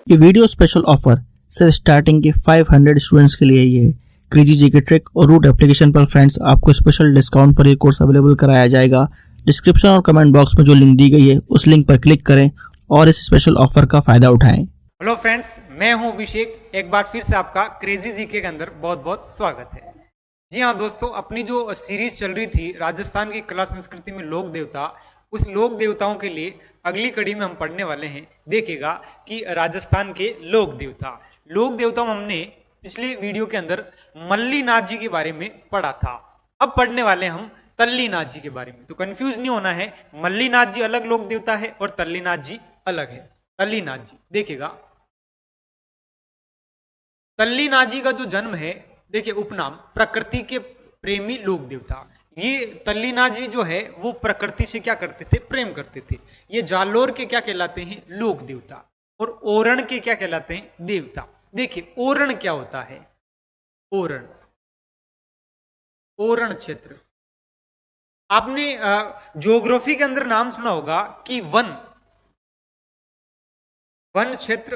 ये video special offer सिर्फ starting के 500 स्टूडेंट्स के लिए ही है। क्रेजी जीके ट्रिक और रूट एप्लीकेशन पर फ्रेंड्स आपको स्पेशल डिस्काउंट पर ये कोर्स अवेलेबल कराया जाएगा। डिस्क्रिप्शन और कमेंट बॉक्स में जो लिंक दी गई है उस लिंक पर क्लिक करें और इस स्पेशल ऑफर का फायदा उठाएं। हेलो फ्रेंड्स, मैं हूं अभिषेक। एक बार फिर से आपका क्रेजी जीके के अंदर बहुत बहुत स्वागत है। जी हाँ दोस्तों, अपनी जो सीरीज चल रही थी राजस्थान की कला संस्कृति में लोक देवता, उस लोक देवताओं के लिए अगली कड़ी में हम पढ़ने वाले हैं। देखिएगा कि राजस्थान के लोक देवता में हमने पिछले वीडियो के अंदर मल्लीनाथ जी के बारे में पढ़ा था। अब पढ़ने वाले हम तल्लीनाथ जी के बारे में। तो कंफ्यूज नहीं होना है, मल्लीनाथ जी अलग लोक देवता है और तल्लीनाथ जी अलग है। तल्लीनाथ जी देखिएगा, तल्लीनाथ जी का जो जन्म है, देखिए उपनाम प्रकृति के प्रेमी लोक देवता। ये तल्लीनाथ जी जो है वो प्रकृति से क्या करते थे, प्रेम करते थे। ये जालोर के क्या कहलाते हैं, लोक देवता, और ओरण के क्या कहलाते हैं, देवता। देखिए ओरण क्या होता है, ओरण क्षेत्र। आपने ज्योग्राफी के अंदर नाम सुना होगा कि वन क्षेत्र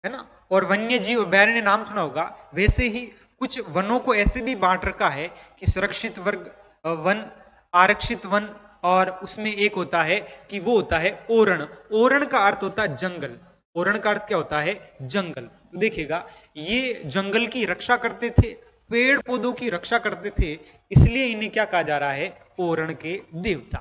है ना, और वन्य जीव अभयारण्य नाम सुना होगा। वैसे ही कुछ वनों को ऐसे भी बांट रखा है कि सुरक्षित वर्ग वन, आरक्षित वन, और उसमें एक होता है कि वो होता है ओरण। ओरण का अर्थ होता है जंगल। ओरण का अर्थ क्या होता है, जंगल। तो देखिएगा, ये जंगल की रक्षा करते थे, पेड़ पौधों की रक्षा करते थे, इसलिए इन्हें क्या कहा जा रहा है, ओरण के देवता।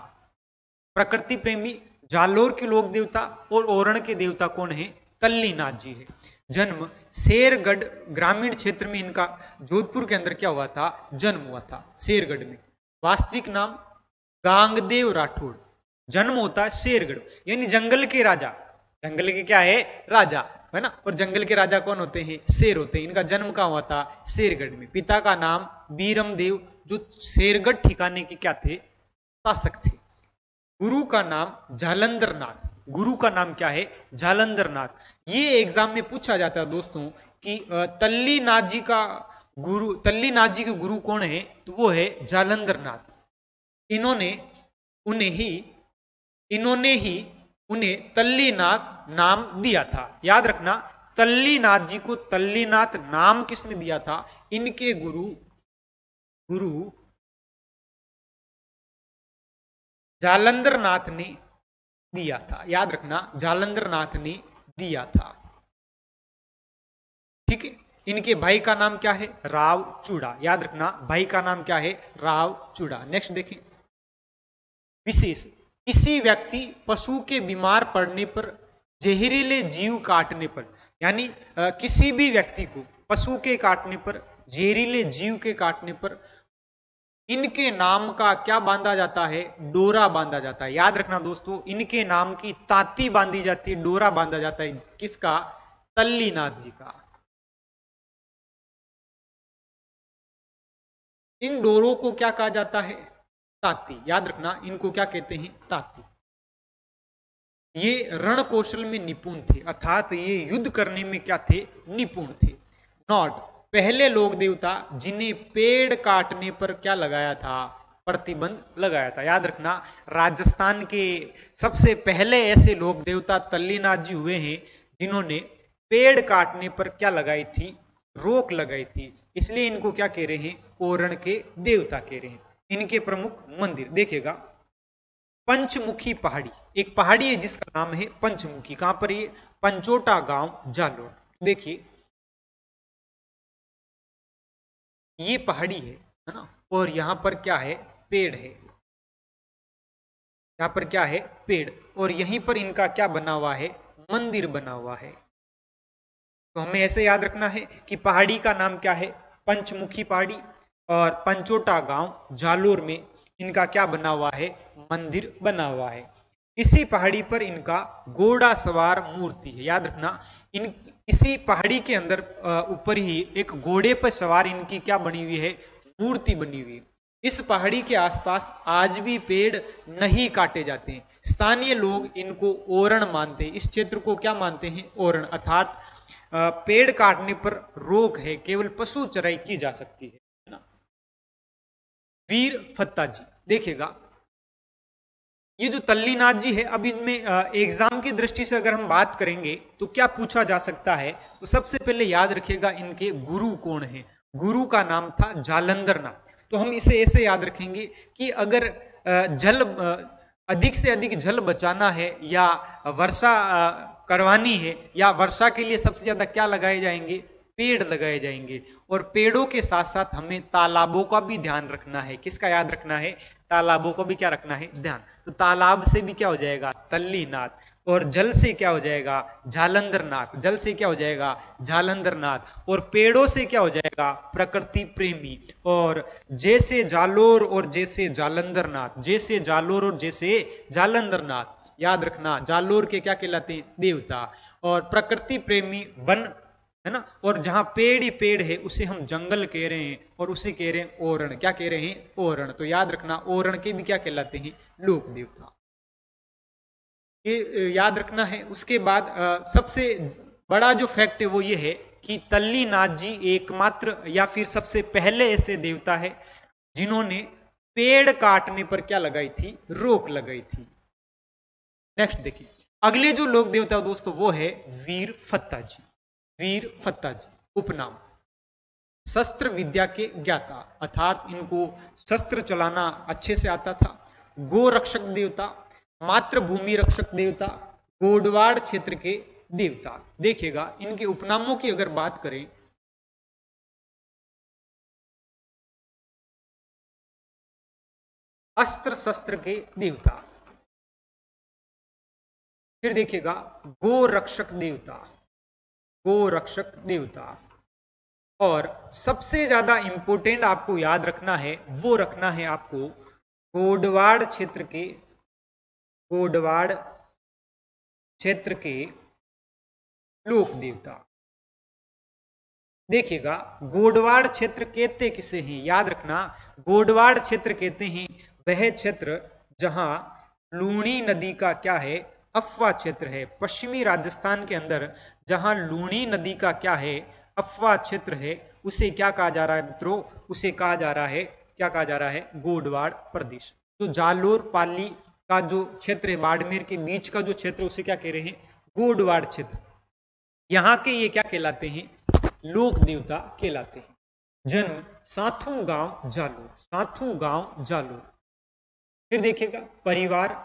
प्रकृति प्रेमी जालोर के लोक देवता और ओरण के देवता कौन है, तल्लीनाथ जी है। जन्म शेरगढ़ ग्रामीण क्षेत्र में इनका, जोधपुर के अंदर क्या हुआ था, जन्म हुआ था शेरगढ़ में। वास्तविक नाम गांगदेव राठौड़। जन्म होता शेरगढ़, यानी जंगल के राजा। जंगल के क्या है, राजा है ना, और जंगल के राजा कौन होते हैं, शेर होते हैं। इनका जन्म कहाँ हुआ था, शेरगढ़ में। पिता का नाम बीरमदेव, जो शेरगढ़ ठिकाने के क्या थे, शासक थे। गुरु का नाम जालंधरनाथ। गुरु का नाम क्या है, जालंधरनाथ। ये एग्जाम में पूछा जाता है दोस्तों कि तल्लीनाथ जी के गुरु कौन है, तो वो है जालंधरनाथ। इन्होंने उन्हें तल्लीनाथ नाम दिया था। याद रखना, तल्लीनाथ जी को तल्लीनाथ नाम किसने दिया था, इनके गुरु जालंधरनाथ ने दिया था। याद रखना, जालंधरनाथ ने दिया था। ठीक है। इनके भाई का नाम क्या है, राव चूड़ा। याद रखना, भाई का नाम क्या है, राव चूड़ा। नेक्स्ट देखें, विशेष, किसी व्यक्ति पशु के बीमार पड़ने पर, जहरीले जीव काटने पर, यानी किसी भी व्यक्ति को पशु के काटने पर, जहरीले जीव के काटने पर इनके नाम का क्या बांधा जाता है, डोरा बांधा जाता है। याद रखना दोस्तों, इनके नाम की ताती बांधी जाती है, डोरा बांधा जाता है। किसका, तल्लीनाथ जी का। इन डोरों को क्या कहा जाता है, ताती। याद रखना, इनको क्या कहते हैं, ताती। ये रण कौशल में निपुण थे, अर्थात ये युद्ध करने में क्या थे, निपुण थे। नॉट, पहले लोक देवता जिन्हें पेड़ काटने पर क्या लगाया था, प्रतिबंध लगाया था। याद रखना, राजस्थान के सबसे पहले ऐसे लोक देवता तल्लीनाथ जी हुए हैं जिन्होंने पेड़ काटने पर क्या लगाई थी, रोक लगाई थी। इसलिए इनको क्या कह रहे हैं, ओरण के देवता कह रहे हैं। इनके प्रमुख मंदिर देखिएगा, पंचमुखी पहाड़ी, एक पहाड़ी है जिसका नाम है पंचमुखी। कहां पर ये, पंचोटा गांव, जालोर। देखिए ये पहाड़ी है ना, और यहां पर क्या है, पेड़ है। यहां पर क्या है, पेड़, और यहीं पर इनका क्या बना हुआ है, मंदिर बना हुआ है। तो हमें ऐसे याद रखना है कि पहाड़ी का नाम क्या है, पंचमुखी पहाड़ी, और पंचोटा गांव जालोर में इनका क्या बना हुआ है, मंदिर बना हुआ है। इसी पहाड़ी पर इनका घोड़ा सवार मूर्ति है। याद रखना, इसी पहाड़ी के अंदर ऊपर ही एक घोड़े पर सवार इनकी क्या बनी हुई है, मूर्ति बनी हुई है। इस पहाड़ी के आसपास आज भी पेड़ नहीं काटे जाते हैं। स्थानीय लोग इनको ओरण मानते हैं। इस क्षेत्र को क्या मानते हैं, ओरण, अर्थात पेड़ काटने पर रोक है, केवल पशु चराई की जा सकती है ना। वीर फत्ता जी देखिएगा, ये जो तल्लीनाथ जी है, अब इनमें एग्जाम की दृष्टि से अगर हम बात करेंगे तो क्या पूछा जा सकता है, तो सबसे पहले याद रखिएगा इनके गुरु कौन है। गुरु का नाम था जालंधर नाथ। तो हम इसे ऐसे याद रखेंगे कि अगर अधिक से अधिक जल बचाना है या वर्षा करवानी है, या वर्षा के लिए सबसे ज्यादा क्या लगाए जाएंगे, पेड़ लगाए जाएंगे। और पेड़ों के साथ साथ हमें तालाबों का भी ध्यान रखना है। किसका याद रखना है, तालाबों को भी क्या रखना है, ध्यान। तो तालाब से भी क्या हो जाएगा, तल्लीनाथ, और जल से क्या हो जाएगा, जालंधर नाथ। जल से क्या हो जाएगा, जालंधर नाथ, और पेड़ों से क्या हो जाएगा, प्रकृति प्रेमी। और जैसे जालोर और जैसे जालंधर नाथ, जैसे जालोर और जैसे जालंधर नाथ, याद रखना। जालोर के क्या कहलाते हैं, देवता, और प्रकृति प्रेमी वन, है ना। और जहां पेड़ ही पेड़ है उसे हम जंगल कह रहे हैं, और उसे कह रहे हैं ओरण। क्या कह रहे हैं, ओरण। तो याद रखना, ओरण के भी क्या कहलाते हैं, लोक देवता। ये याद रखना है। उसके बाद सबसे बड़ा जो फैक्ट है वो ये है कि तल्लीनाथ जी एकमात्र या फिर सबसे पहले ऐसे देवता है जिन्होंने पेड़ काटने पर क्या लगाई थी, रोक लगाई थी। नेक्स्ट देखिए, अगले जो लोक देवता दोस्तों वो है वीर फत्ता जी। वीर फत्ता जी उपनाम, शस्त्र विद्या के ज्ञाता, अर्थात इनको शस्त्र चलाना अच्छे से आता था। गो रक्षक देवता, मातृभूमि रक्षक देवता, गोडवाड़ क्षेत्र के देवता। देखिएगा इनके उपनामों की अगर बात करें, अस्त्र शस्त्र के देवता। फिर देखिएगा गो रक्षक देवता, गो रक्षक देवता। और सबसे ज्यादा इंपोर्टेंट आपको याद रखना है, वो रखना है आपको गोडवाड़ क्षेत्र के, गोडवाड़ क्षेत्र के लोक देवता। देखिएगा गोडवाड़ क्षेत्र कहते किसे हैं, याद रखना। गोडवाड़ क्षेत्र कहते हैं वह क्षेत्र जहां लूणी नदी का क्या है, अफवाह क्षेत्र है। पश्चिमी राजस्थान के अंदर जहां लूणी नदी का क्या है, अफवाह क्षेत्र है, उसे क्या कहा जा रहा है मित्रों, उसे कहा जा रहा है, क्या कहा जा रहा है, गोडवाड़ प्रदेश। तो जालोर पाली का जो क्षेत्र है, बाड़मेर के बीच का जो क्षेत्र, उसे क्या कह रहे हैं, गोडवाड़ क्षेत्र। यहां के ये क्या कहलाते हैं, लोक देवता कहलाते हैं। जन्म साथू गांव जालोर, साथू गांव जालोर। फिर देखिएगा परिवार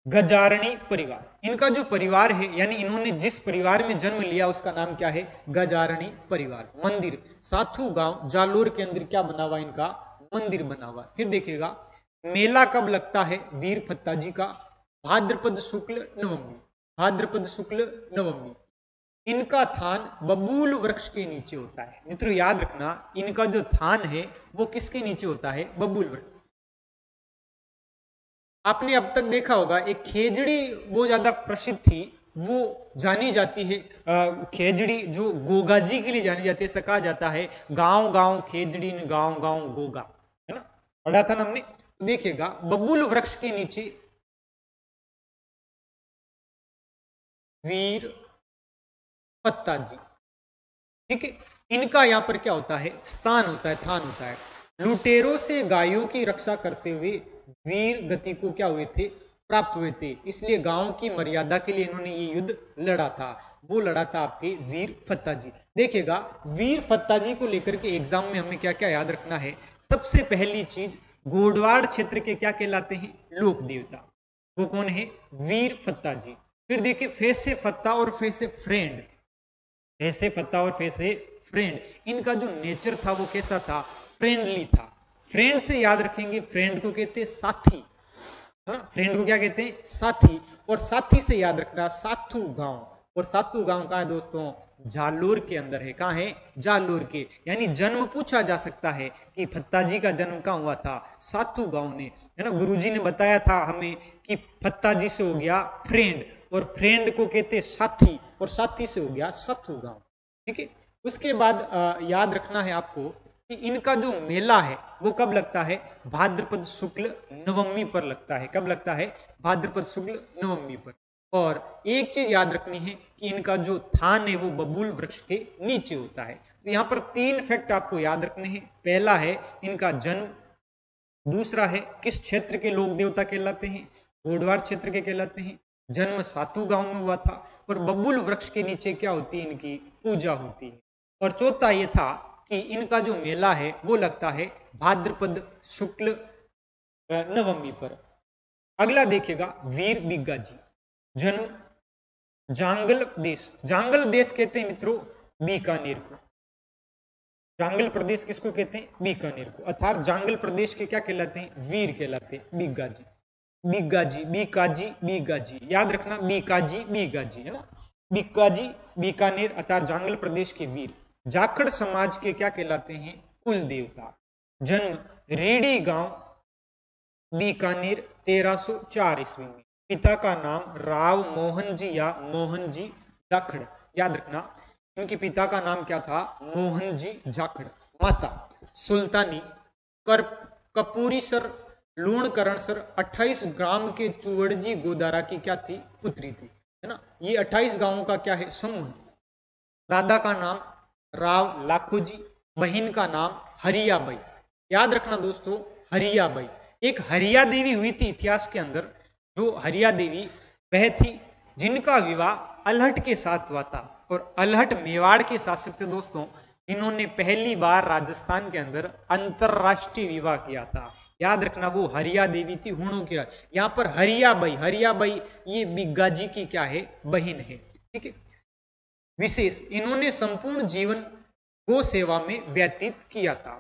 गजारणी परिवार। इनका जो परिवार है, यानी इन्होंने जिस परिवार में जन्म लिया उसका नाम क्या है, गजारणी परिवार। मंदिर साथू गांव जालोर के अंदर क्या बना हुआ, इनका मंदिर बना हुआ। फिर देखिएगा मेला कब लगता है वीर फत्ता जी का, भाद्रपद शुक्ल नवमी, भाद्रपद शुक्ल नवमी। इनका थान बबूल वृक्ष के नीचे होता है। मित्रों याद रखना, इनका जो थान है वो किसके नीचे होता है, बबूल वृक्ष। आपने अब तक देखा होगा एक खेजड़ी वो ज्यादा प्रसिद्ध थी, वो जानी जाती है, खेजड़ी जो गोगा जी के लिए जानी जाती है। ऐसा कहा जाता है गांव गांव खेजड़ी न गांव गांव गोगा, है ना, पढ़ा था ना हमने। देखिएगा बबूल वृक्ष के नीचे वीर फत्ता जी, ठीक है। इनका यहां पर क्या होता है, स्थान होता है, थान होता है। लुटेरों से गायों की रक्षा करते हुए वीर गति को क्या हुए थे, प्राप्त हुए थे। इसलिए गांव की मर्यादा के लिए इन्होंने ये युद्ध लड़ा था। वो लड़ा था आपके वीर फत्ता जी। देखिएगा वीर फत्ता जी को लेकर के एग्जाम में हमें क्या क्या याद रखना है। सबसे पहली चीज, गोडवाड़ क्षेत्र के क्या कहलाते हैं, लोक देवता। वो कौन है, वीर फत्ता जी। फिर देखिए फैसे फत्ता और फैसे फ्रेंड, फैसे फत्ता और फैसे फ्रेंड। इनका जो नेचर था वो कैसा था, फ्रेंडली था। फ्रेंड से याद रखेंगे, फ्रेंड को कहते हैं साथी, है ना। फ्रेंड को क्या कहते हैं, साथी। और साथी से याद रखना साथू गांव। और साथू गांव कहाँ है दोस्तों, जालोर के अंदर है। कहाँ है, जालोर के। यानी जन्म पूछा जा सकता है कि फत्ता जी का जन्म कहाँ हुआ था, साथू गांव ने, है ना। गुरुजी ने बताया था हमें कि फत्ता जी से हो गया फ्रेंड, और फ्रेंड को कहते हैं साथी, और साथी से हो गया साथू गांव, ठीक है। उसके बाद याद रखना है आपको कि इनका जो मेला है वो कब लगता है, भाद्रपद शुक्ल नवमी पर लगता है। कब लगता है, भाद्रपद शुक्ल नवमी पर। और एक चीज याद रखनी है कि इनका जो थान है वो बबूल वृक्ष के नीचे होता है। तो यहाँ पर 3 फैक्ट आपको याद रखने हैं। पहला है इनका जन्म दूसरा है किस क्षेत्र के लोक देवता कहलाते हैं, गोडवार क्षेत्र के कहलाते हैं। जन्म सातू गांव में हुआ था और बबुल वृक्ष के नीचे क्या होती है, इनकी पूजा होती है। और चौथा ये था कि इनका जो मेला है वो लगता है भाद्रपद शुक्ल नवमी पर। अगला देखिएगा वीर बिग्गाजी, जन्म जांगल देश, जांगल देश कहते हैं मित्रों बीकानेर को। जांगल प्रदेश किसको कहते हैं, बीकानेर को। अर्थात जांगल प्रदेश के क्या कहलाते हैं, वीर कहलाते हैं बिग्गाजी। बिग्गाजी बीकाजी बीगाजी, याद रखना बीकाजी बीगाजी है ना। बिग्गाजी बीकानेर अर्थात जांगल प्रदेश के वीर। जाखड़ समाज के क्या कहलाते हैं, कुल देवता। जन्म रेडी गांव बीकानेर 1304 ईस्वी में। पिता का नाम राव मोहन जी या मोहन जी जाखड़, याद रखना इनके पिता का नाम क्या था, मोहन जी जाखड़। माता सुल्तानी कर कपूरी सर लूणकरण सर 28 ग्राम के चुवड़जी गोदारा की क्या थी, पुत्री थी, है ना। ये 28 गांवों का क्या है, समूह है। दादा का नाम राव लाखोजी, बहन का नाम हरियाबाई। याद रखना दोस्तों हरियाबाई। एक हरिया देवी हुई थी इतिहास के अंदर, जो हरिया देवी वह थी जिनका विवाह अल्हट के साथ हुआ था। और अल्हट मेवाड़ के शासक थे दोस्तों, इन्होंने पहली बार राजस्थान के अंदर अंतरराष्ट्रीय विवाह किया था। याद रखना वो हरिया देवी थी, हुणों की। यहाँ पर हरियाबाई, हरियाबाई ये बिग्गाजी की क्या है, बहन है, ठीक है। विशेष इन्होंने संपूर्ण जीवन गो सेवा में व्यतीत किया था।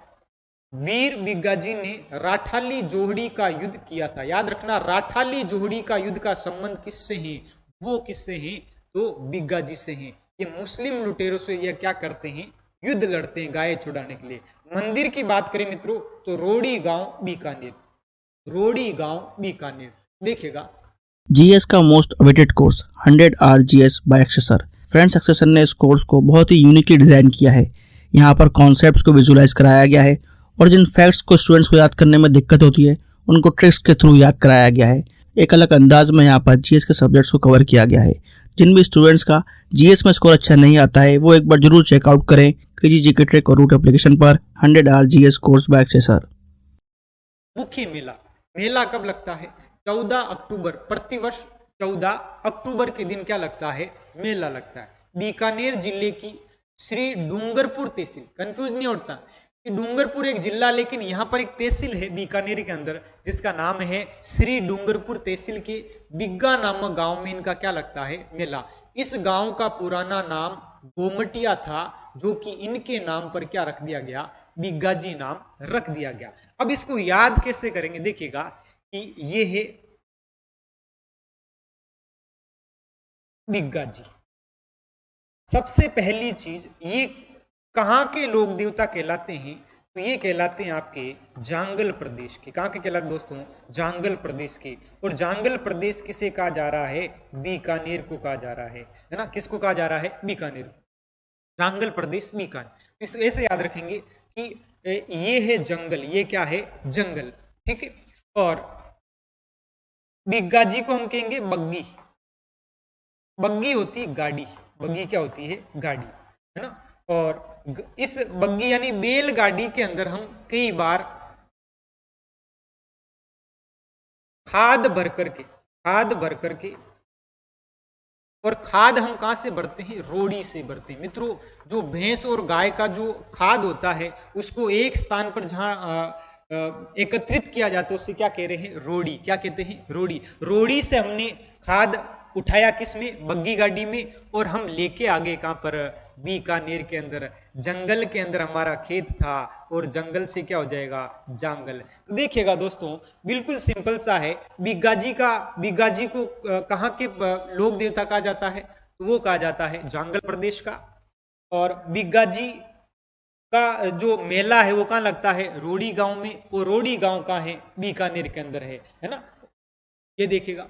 वीर बिग्गाजी ने राठाली जोहड़ी का युद्ध किया था। याद रखना राठाली जोहड़ी का युद्ध का संबंध किससे है, वो किससे है, तो बिग्गाजी से है। ये मुस्लिम लुटेरों से ये क्या करते हैं, युद्ध लड़ते हैं गाय छुड़ाने के लिए। मंदिर की बात करें मित्रों तो रोड़ी गांव बीकानेर, रोड़ी गांव बीकानेर। देखिएगा जीएस का most awaited course 100 hour GS by एक्सेसर। फ्रेंड्स एक्सेसर ने इस कोर्स को बहुत ही यूनिकली डिजाइन किया है। यहाँ पर कॉन्सेप्ट्स को विजुलाइज कराया गया है और जिन फैक्ट्स को स्टूडेंट्स को याद करने में दिक्कत होती है उनको ट्रिक्स के थ्रू याद कराया गया है। एक अलग अंदाज में यहाँ पर जीएस के सब्जेक्ट्स को कवर किया गया है। जिन भी स्टूडेंट्स का जीएस में स्कोर अच्छा नहीं आता है वो एक बार जरूर चेकआउट करें क्रेजी जीके ट्रिक और रूट एप्लीकेशन पर 100 आवर जीएस कोर्स बाय एक्सेसर। मुख्य मेला, मेला कब लगता है, 14 अक्टूबर प्रतिवर्ष 14 अक्टूबर के दिन क्या लगता है, मेला लगता है। बीकानेर जिले की श्री डूंगरपुर तहसील, कंफ्यूज नहीं होता कि डूंगरपुर एक जिला, लेकिन यहाँ पर एक तहसील है बीकानेर के अंदर जिसका नाम है श्री डूंगरपुर तहसील के बिग्गा नामक गांव में इनका क्या लगता है, मेला। इस गांव का पुराना नाम गोमटिया था, जो कि इनके नाम पर क्या रख दिया गया, बिग्गाजी नाम रख दिया गया। अब इसको याद कैसे करेंगे, देखिएगा कि ये है बिग्गाजी। सबसे पहली चीज ये कहां के लोक देवता कहलाते हैं, तो ये कहलाते हैं आपके जांगल प्रदेश के। कहां के कहलाते दोस्तों, जांगल प्रदेश के। और जांगल प्रदेश किसे कहा जा रहा है, बीकानेर को कहा जा रहा है ना। किसको कहा जा रहा है, बीकानेर, जांगल प्रदेश बीकानेर। इस ऐसे याद रखेंगे कि ये है जंगल, ये क्या है, जंगल, ठीक है। और बिग्गाजी को हम कहेंगे बग्गी, बग्गी होती गाड़ी, बग्गी क्या होती है, गाड़ी, है ना। और इस बग्गी यानी बैलगाड़ी के अंदर हम कई बार खाद भर करके और खाद हम कहां से भरते हैं, रोड़ी से भरते हैं। मित्रों जो भैंस और गाय का जो खाद होता है उसको एक स्थान पर जहां एकत्रित किया जाता है उससे क्या कह रहे हैं, रोड़ी। क्या कहते हैं, रोड़ी। रोड़ी से हमने खाद उठाया किस में, बग्गी गाड़ी में, और हम लेके आगे कहां पर, बीकानेर के अंदर, जंगल के अंदर हमारा खेत था और जंगल से क्या हो जाएगा, जांगल। तो देखिएगा दोस्तों बिल्कुल सिंपल सा है। बिग्गाजी को कहां के लोक देवता कहा जाता है, तो वो कहा जाता है जांगल प्रदेश का। और बिग्गाजी का जो मेला है वो कहां लगता है, रोड़ी गांव में। और रोड़ी गांव कहां है, बीकानेर के अंदर है ना। ये देखिएगा,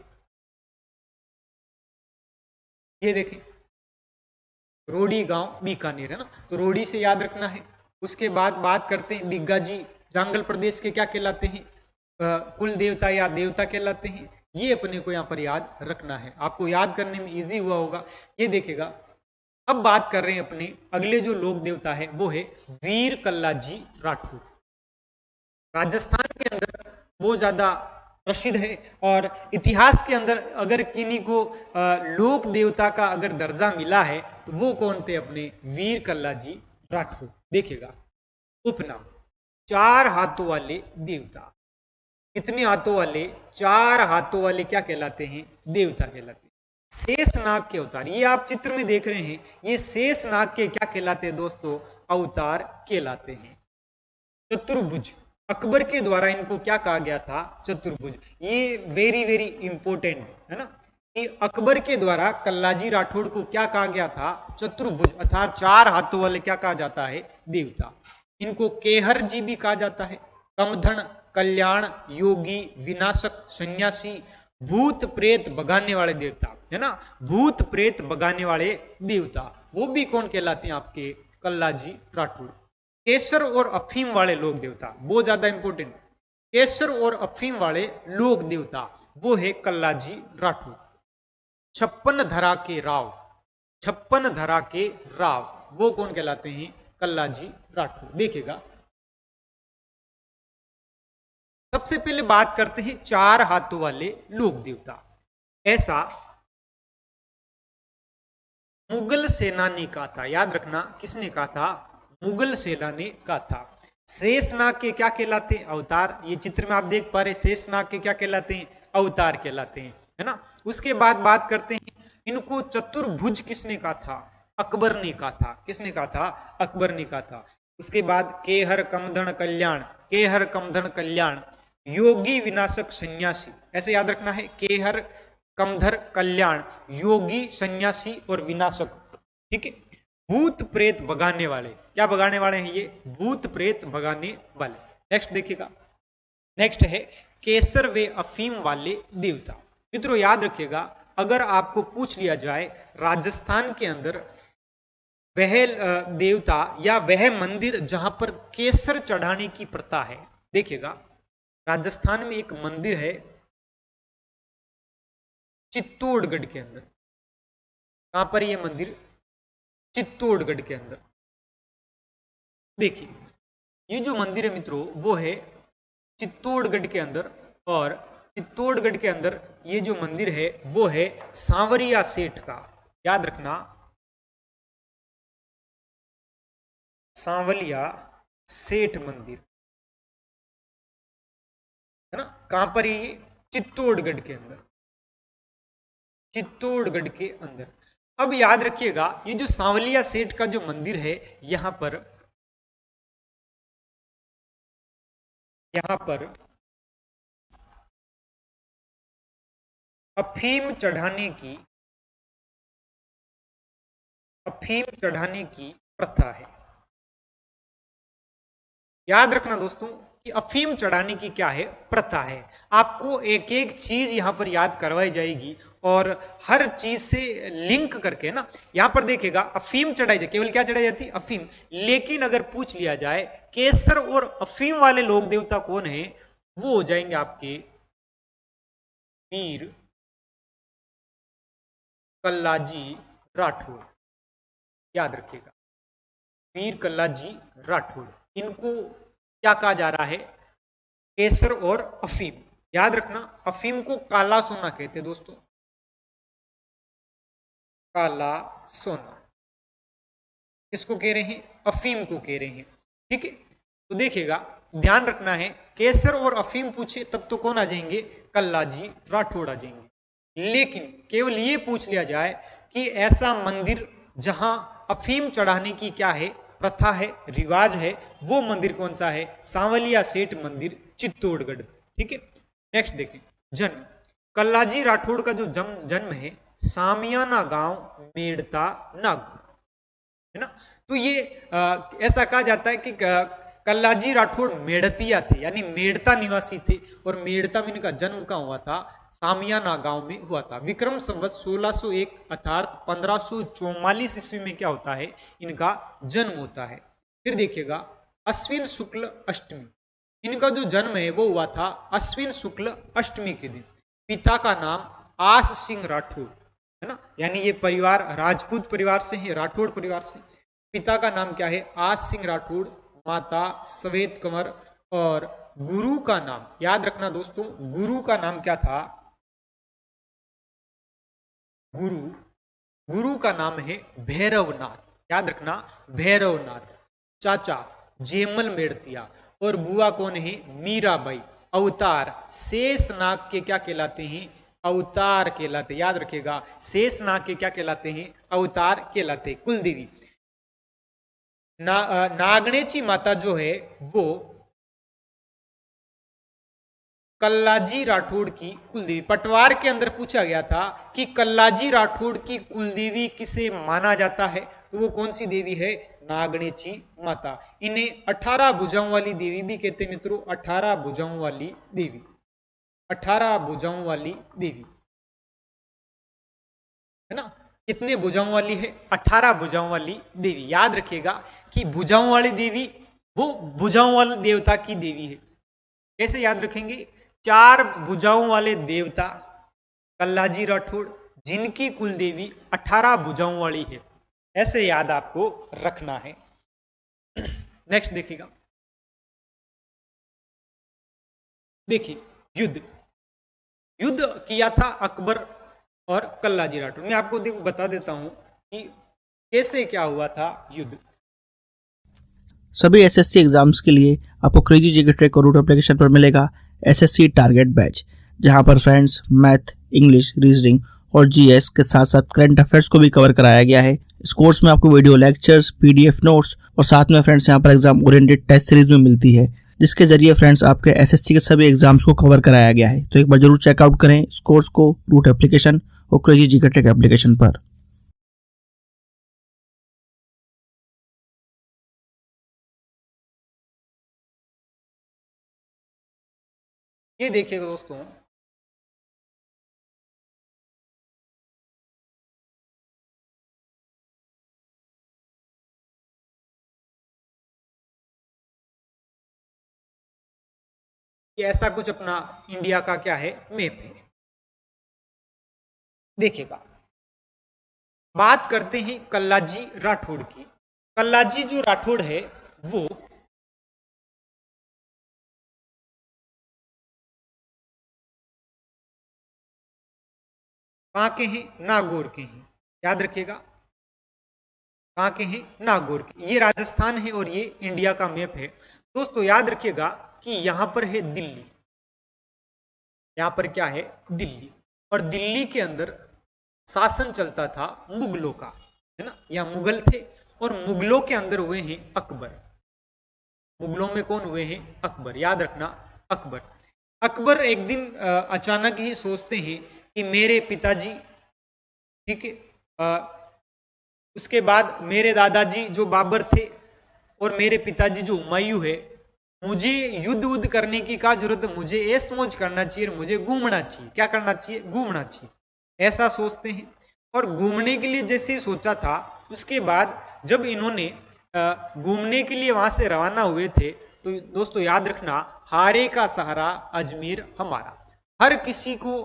ये देखें रोड़ी गांव बीकानेर, है ना। तो रोड़ी से याद रखना है। उसके बाद बात करते हैं बिग्गाजी जांगल प्रदेश के क्या कहलाते हैं, कुल देवता या देवता कहलाते हैं। ये अपने को यहाँ पर याद रखना है, आपको याद करने में इजी हुआ होगा। ये देखेगा। अब बात कर रहे हैं अपने अगले जो लोक देवता है वो है वीर कल्लाजी राठौर। राजस्थान के अंदर बहुत ज्यादा प्रसिद्ध है। और इतिहास के अंदर अगर किन्हीं को लोक देवता का अगर दर्जा मिला है तो वो कौन थे? अपने वीर कल्लाजी राठौड़। देखिएगा, उपनाम 4 हाथों वाले देवता। कितने हाथों वाले? 4 हाथों वाले क्या कहलाते हैं? देवता कहलाते हैं। शेषनाग के अवतार, ये आप चित्र में देख रहे हैं, ये शेषनाग के क्या कहलाते हैं दोस्तों? अवतार कहलाते हैं। चतुर्भुज, अकबर के द्वारा इनको क्या कहा गया था? चतुर्भुज। ये वेरी वेरी इंपॉर्टेंट है ना, कि अकबर के द्वारा कल्लाजी राठौड़ को क्या कहा गया था? चतुर्भुज, अर्थात 4 हाथों वाले क्या कहा जाता है? देवता। इनको केहर जी भी कहा जाता है। कमधन, कल्याण, योगी, विनाशक, सन्यासी, भूत प्रेत भगाने वाले देवता, है ना, भूत प्रेत भगाने वाले देवता, वो भी कौन कहलाते हैं? आपके कल्लाजी राठौड़। केसर और अफीम वाले लोक देवता, बहुत ज्यादा इंपॉर्टेंट, केसर और अफीम वाले लोक देवता, वो है कल्लाजी राठौड़। 56 धरा के राव, 56 धरा के राव, वो कौन कहलाते हैं? कल्लाजी राठौड़। देखिएगा, सबसे पहले बात करते हैं 4 हाथों वाले लोक देवता। ऐसा मुगल सेना ने कहा था, याद रखना, किसने कहा था? मुगल सेना ने कहा था। शेषनाग के क्या कहलाते हैं? अवतार। ये चित्र में आप देख पा रहे, शेषनाग के क्या कहलाते हैं? अवतार कहलाते हैं, है ना। उसके बाद बात करते हैं, इनको चतुर्भुज किसने कहा था? अकबर ने कहा था। किसने कहा था? अकबर ने कहा था। उसके बाद केहर कमधन कल्याण, केहर कमधन कल्याण, योगी विनाशक सन्यासी, ऐसे याद रखना है, केहर कमधर कल्याण, योगी सन्यासी और विनाशक, ठीक है। भूत प्रेत भगाने वाले, क्या भगाने वाले हैं? ये भूत प्रेत भगाने वाले। नेक्स्ट देखिएगा, नेक्स्ट है केसर वे अफीम वाले देवता। मित्रों याद रखिएगा, अगर आपको पूछ लिया जाए राजस्थान के अंदर वह देवता या वह मंदिर जहां पर केसर चढ़ाने की प्रथा है, देखिएगा राजस्थान में एक मंदिर है चित्तौड़गढ़ के अंदर। कहां पर यह मंदिर? चित्तौड़गढ़ के अंदर। देखिए, ये जो मंदिर है मित्रों, वो है चित्तौड़गढ़ के अंदर। और चित्तौड़गढ़ के अंदर ये जो मंदिर है वो है सांवरिया सेठ का, याद रखना, सांवलिया सेठ मंदिर, है ना। कहां पर ये? चित्तौड़गढ़ के अंदर, चित्तौड़गढ़ के अंदर। अब याद रखिएगा, ये जो सांवलिया सेठ का जो मंदिर है, यहां पर अफीम चढ़ाने की प्रथा है। याद रखना दोस्तों कि अफीम चढ़ाने की क्या है? प्रथा है। आपको एक एक चीज यहां पर याद करवाई जाएगी और हर चीज से लिंक करके ना, यहां पर देखिएगा अफीम चढ़ाई जाती, केवल क्या चढ़ाई जाती? अफीम। लेकिन अगर पूछ लिया जाए केसर और अफीम वाले लोक देवता कौन है, वो हो जाएंगे आपके वीर कल्लाजी राठौड़। याद रखिएगा, वीर कल्लाजी राठौड़, इनको क्या कहा जा रहा है? केसर और अफीम। याद रखना, अफीम को काला सोना कहते हैं दोस्तों, काला सोना किसको कह रहे हैं? अफीम को कह रहे हैं, ठीक है। तो देखिएगा, ध्यान रखना है, केसर और अफीम पूछे तब तो कौन आ जाएंगे? कल्लाजी राठौड़ आ जाएंगे। लेकिन केवल ये पूछ लिया जाए कि ऐसा मंदिर जहां अफीम चढ़ाने की क्या है? प्रथा है, रिवाज है, वो मंदिर कौन सा है? सांवलिया सेठ मंदिर, चित्तौड़गढ़, ठीक है। नेक्स्ट देखें, जन्म। कल्लाजी राठौड़ का जो जन्म है सामियाना गांव, मेड़ता, नागौर, है ना। तो ये ऐसा कहा जाता है कि कल्लाजी राठौड़ मेड़तिया थे, यानी मेड़ता निवासी थे। और मेड़ता में इनका जन्म कहाँ हुआ था? सामियाना गांव में हुआ था। विक्रम संवत 1601 अर्थात 1544 ईस्वी में क्या होता है? इनका जन्म होता है। फिर देखिएगा, अश्विन शुक्ल अष्टमी, इनका जो जन्म है वो हुआ था अश्विन शुक्ल अष्टमी के दिन। पिता का नाम आस सिंह राठौड़, है ना, यानी ये परिवार राजपूत परिवार से है, राठौड़ परिवार से। पिता का नाम क्या है? आस सिंह राठौड़, माता सवेत कंवर और गुरु का नाम, याद रखना दोस्तों, गुरु का नाम क्या था? गुरु, गुरु का नाम है भैरवनाथ, याद रखना, भैरवनाथ। चाचा जेमल मेड़तिया और बुआ कौन है? मीराबाई। अवतार शेषनाग के क्या कहलाते हैं? अवतार कहलाते, याद रखेगा, शेषनाग के क्या कहलाते हैं? अवतार कहलाते। कुलदेवी नागणेची माता जो है वो कल्लाजी राठौड़ की कुलदेवी। पटवार के अंदर पूछा गया था कि कल्लाजी राठौड़ की कुलदेवी किसे माना जाता है, तो वो कौन सी देवी है? नागणेची माता। इन्हें 18 भुजाओं वाली देवी भी कहते हैं मित्रों, 18 भुजाओं वाली देवी, 18 भुजाओं वाली देवी, है ना। कितने भुजाओं वाली है? 18 भुजाओं वाली देवी। याद रखिएगा कि भुजाओं वाली देवी वो भुजाओं वाले देवता की देवी है। कैसे याद रखेंगे? 4 भुजाओं वाले देवता कल्लाजी राठौड़, जिनकी कुल देवी 18 भुजाओं वाली है, ऐसे याद आपको रखना है। नेक्स्ट देखिएगा, देखिए युद्ध, युद्ध किया था अकबर और कल्लाजी राठौड़। मैं आपको बता देता हूं कि कैसे क्या हुआ था युद्ध। सभी एसएससी एग्जाम्स के लिए आपको क्रेजी जीके ट्रैक और रूट एप्लीकेशन पर मिलेगा एसएससी टारगेट बैच, जहां पर फ्रेंड्स मैथ, इंग्लिश, रीजनिंग और जीएस के साथ साथ करंट अफेयर्स को भी कवर कराया गया है। इस कोर्स में आपको वीडियो लेक्चर्स, पीडीएफ नोट्स और साथ में फ्रेंड्स यहां पर एग्जाम ओरिएंटेड टेस्ट सीरीज में मिलती है, जिसके जरिए फ्रेंड्स आपके एसएससी के सभी एग्जाम्स को कवर कराया गया है। तो एक बार जरूर चेकआउट करें इस कोर्स को रूट एप्लीकेशन और क्रेजी जीके ट्रैक एप्लीकेशन पर। ये देखिएगा दोस्तों, कि ऐसा कुछ अपना इंडिया का क्या है? मैप है। देखिएगा, बात करते हैं कल्लाजी राठौड़ की। कल्लाजी जो राठौड़ है वो कहां के हैं? नागौर के हैं। याद रखिएगा, कहां के हैं? नागौर के। ये राजस्थान है और ये इंडिया का मैप है। दोस्तों याद रखिएगा कि यहां पर है दिल्ली, यहां पर क्या है? दिल्ली। और दिल्ली के अंदर शासन चलता था मुगलों का, है ना, या मुगल थे, और मुगलों के अंदर हुए हैं अकबर। मुगलों में कौन हुए हैं? अकबर। याद रखना, अकबर। अकबर एक दिन अचानक ही सोचते हैं कि मेरे पिताजी, ठीक है, उसके बाद मेरे दादाजी जो बाबर थे और मेरे पिताजी जो हुमायूं है, मुझे युद्ध उद्ध करने की क्या जरूरत है, मुझे ऐश मौज करना चाहिए, मुझे घूमना चाहिए। क्या करना चाहिए? घूमना चाहिए, ऐसा सोचते हैं। और घूमने के लिए जैसे सोचा था, उसके बाद जब इन्होंने घूमने के लिए वहां से रवाना हुए थे, तो दोस्तों याद रखना, हारे का सहारा अजमेर हमारा। हर किसी को,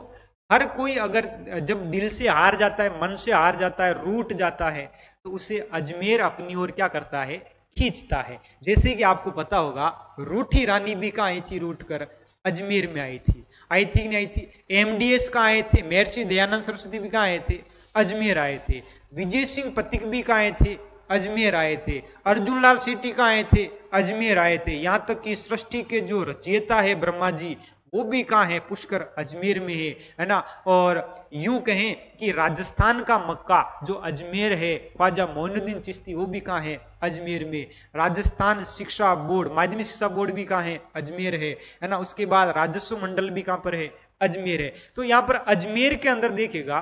हर कोई अगर जब दिल से हार जाता है, मन से हार जाता है, रूठ जाता है, तो उसे अजमेर अपनी ओर क्या करता है? खींचता है। जैसे कि आपको पता होगा, रूठी रानी भी कहाँ आई थी? रूठ कर अजमेर में आई थी। आई थी कि नहीं आई थी? एमडीएस कहाँ आए थे? महर्षि दयानंद सरस्वती भी कहाँ आए थे? अजमेर आए थे। विजय सिंह पथिक भी कहाँ आए थे? अजमेर आए थे। अर्जुन लाल सेठी कहाँ आए थे? अजमेर आए थे। यहां तक कि सृष्टि के जो रचयिता है ब्रह्मा जी, वो भी कहाँ है? पुष्कर अजमेर में है ना। और यूं कहें कि राजस्थान का मक्का जो अजमेर है, ख्वाजा मोइनुद्दीन चिश्ती, वो भी कहाँ है? अजमेर में। राजस्थान शिक्षा बोर्ड, माध्यमिक शिक्षा बोर्ड भी कहाँ है? अजमेर है ना। उसके बाद राजस्व मंडल भी कहाँ पर है? अजमेर है। तो यहाँ पर अजमेर के अंदर देखिएगा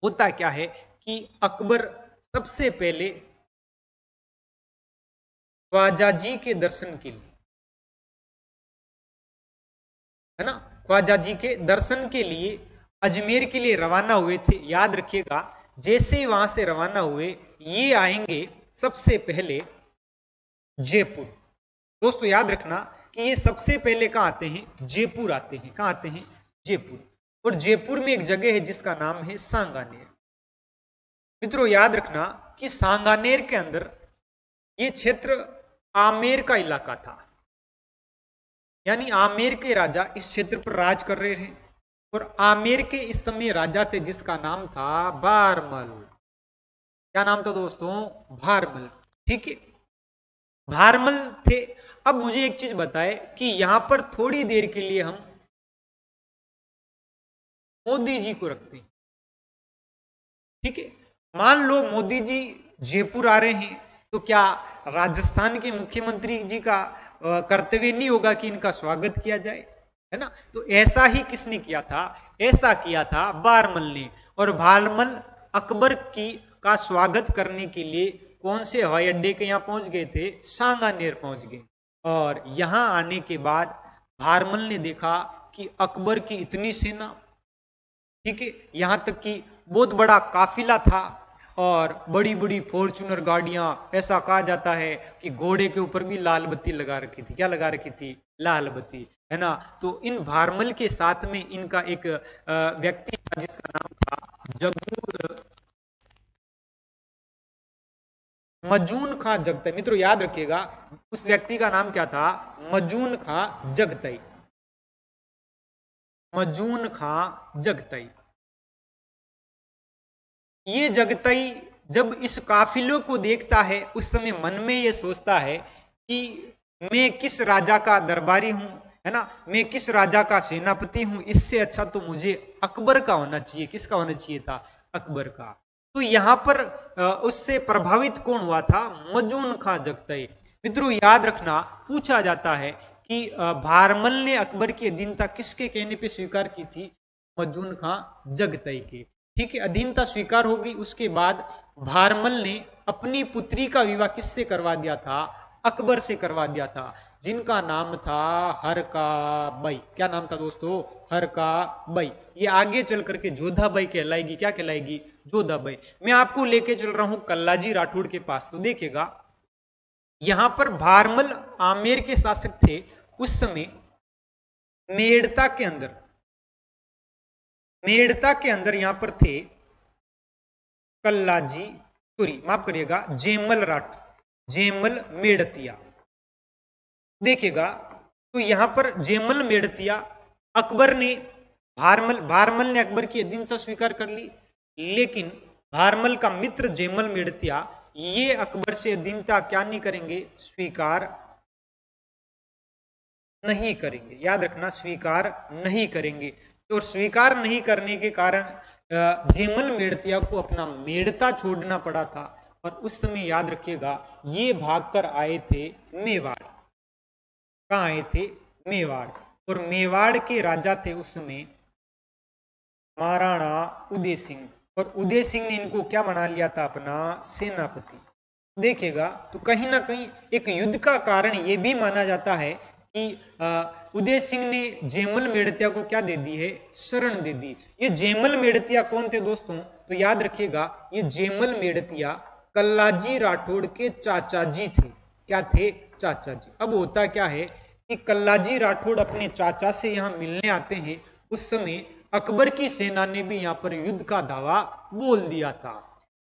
होता क्या है कि अकबर सबसे पहले ख्वाजा जी के दर्शन के लिए, है ना, ख्वाजा जी के दर्शन के लिए अजमेर के लिए रवाना हुए थे। याद रखिएगा, जैसे ही वहां से रवाना हुए, ये आएंगे सबसे पहले जयपुर। दोस्तों याद रखना कि ये सबसे पहले कहां आते हैं? जयपुर आते हैं। कहां आते हैं? जयपुर। और जयपुर में एक जगह है जिसका नाम है सांगानेर। मित्रों याद रखना कि सांगानेर के अंदर ये क्षेत्र आमेर का इलाका था। यानी आमेर के राजा इस क्षेत्र पर राज कर रहे हैं। और आमेर के इस समय राजा थे जिसका नाम था भारमल। क्या नाम था दोस्तों? भारमल। ठीक है, भारमल थे। अब मुझे एक चीज बताए कि यहां पर थोड़ी देर के लिए हम मोदी जी को रखते हैं। ठीक है, मान लो मोदी जी जयपुर आ रहे हैं, तो क्या राजस्थान के मुख्यमंत्री जी का कर्तव्य नहीं होगा कि इनका स्वागत किया जाए, है ना? तो ऐसा ही किसने किया था? ऐसा किया था भारमल ने। और भारमल अकबर की का स्वागत करने के लिए कौन से हवाई अड्डे के यहाँ पहुंच गए थे? सांगानेर पहुंच गए। और यहां आने के बाद भारमल ने देखा कि अकबर की इतनी सेना, ठीक है, यहां तक कि बहुत बड़ा काफिला था और बड़ी बड़ी फॉर्च्यूनर गाड़ियां, ऐसा कहा जाता है कि घोड़े के ऊपर भी लाल बत्ती लगा रखी थी। क्या लगा रखी थी? लाल बत्ती, है ना? तो इन भारमल के साथ में इनका एक व्यक्ति था जिसका नाम था जग्गू मजून खां जगतई। मित्रों याद रखिएगा, उस व्यक्ति का नाम क्या था? मजून खां जगतई। मजून खां जगतई। ये जगतई जब इस काफिलों को देखता है, उस समय मन में ये सोचता है कि मैं किस राजा का दरबारी हूं, है ना? मैं किस राजा का सेनापति हूं, इससे अच्छा तो मुझे अकबर का होना चाहिए। किसका होना चाहिए था? अकबर का। तो यहां पर उससे प्रभावित कौन हुआ था? मजून खां जगतई। मित्रों याद रखना, पूछा जाता है कि भारमल ने अकबर की अधीनता किसके कहने पे स्वीकार की थी? मजून खां जगतई के। ठीक है, अधीनता स्वीकार हो गई। उसके बाद भारमल ने अपनी पुत्री का विवाह किससे करवा दिया था? अकबर से करवा दिया था, जिनका नाम था हरकाबाई। क्या नाम था दोस्तों? हरकाबाई। ये आगे चल करके जोधाबाई कहलाएगी। क्या कहलाएगी? जोधाबाई। मैं आपको लेके चल रहा हूं कल्लाजी राठौड़ के पास। तो देखिएगा, यहां पर भारमल आमेर के शासक थे। उस समय मेड़ता के अंदर, मेड़ता के अंदर यहां पर थे कल्लाजी, सॉरी माफ करिएगा, जेमल राठौर, जेमल मेड़तिया। देखिएगा, तो यहां पर जेमल मेड़तिया, अकबर ने भारमल ने अकबर की अधीनता स्वीकार कर ली, लेकिन भारमल का मित्र जेमल मेड़तिया ये अकबर से अधीनता क्या नहीं करेंगे? स्वीकार नहीं करेंगे। याद रखना, स्वीकार नहीं करेंगे। तो स्वीकार नहीं करने के कारण जेमल मेड़तिया को अपना मेड़ता छोड़ना पड़ा था। और उस समय याद रखिएगा, ये भागकर आए थे मेवाड़। कहां आए थे? मेवाड़। और मेवाड़ के राजा थे उस समय महाराणा उदय सिंह। और उदय सिंह ने इनको क्या बना लिया था? अपना सेनापति। देखिएगा, तो कहीं ना कहीं एक युद्ध का कारण यह भी माना जाता है कि उदय सिंह ने जेमल मेड़तिया को क्या दे दी है? शरण दे दी। ये जेमल मेड़तिया कौन थे दोस्तों? तो याद रखिएगा, ये जेमल मेड़तिया कल्लाजी राठौड़ के चाचा जी थे। क्या थे? चाचा जी। अब होता क्या है कि कल्लाजी राठौड़ अपने चाचा से यहां मिलने आते हैं। उस समय अकबर की सेना ने भी यहां पर युद्ध का दावा बोल दिया था।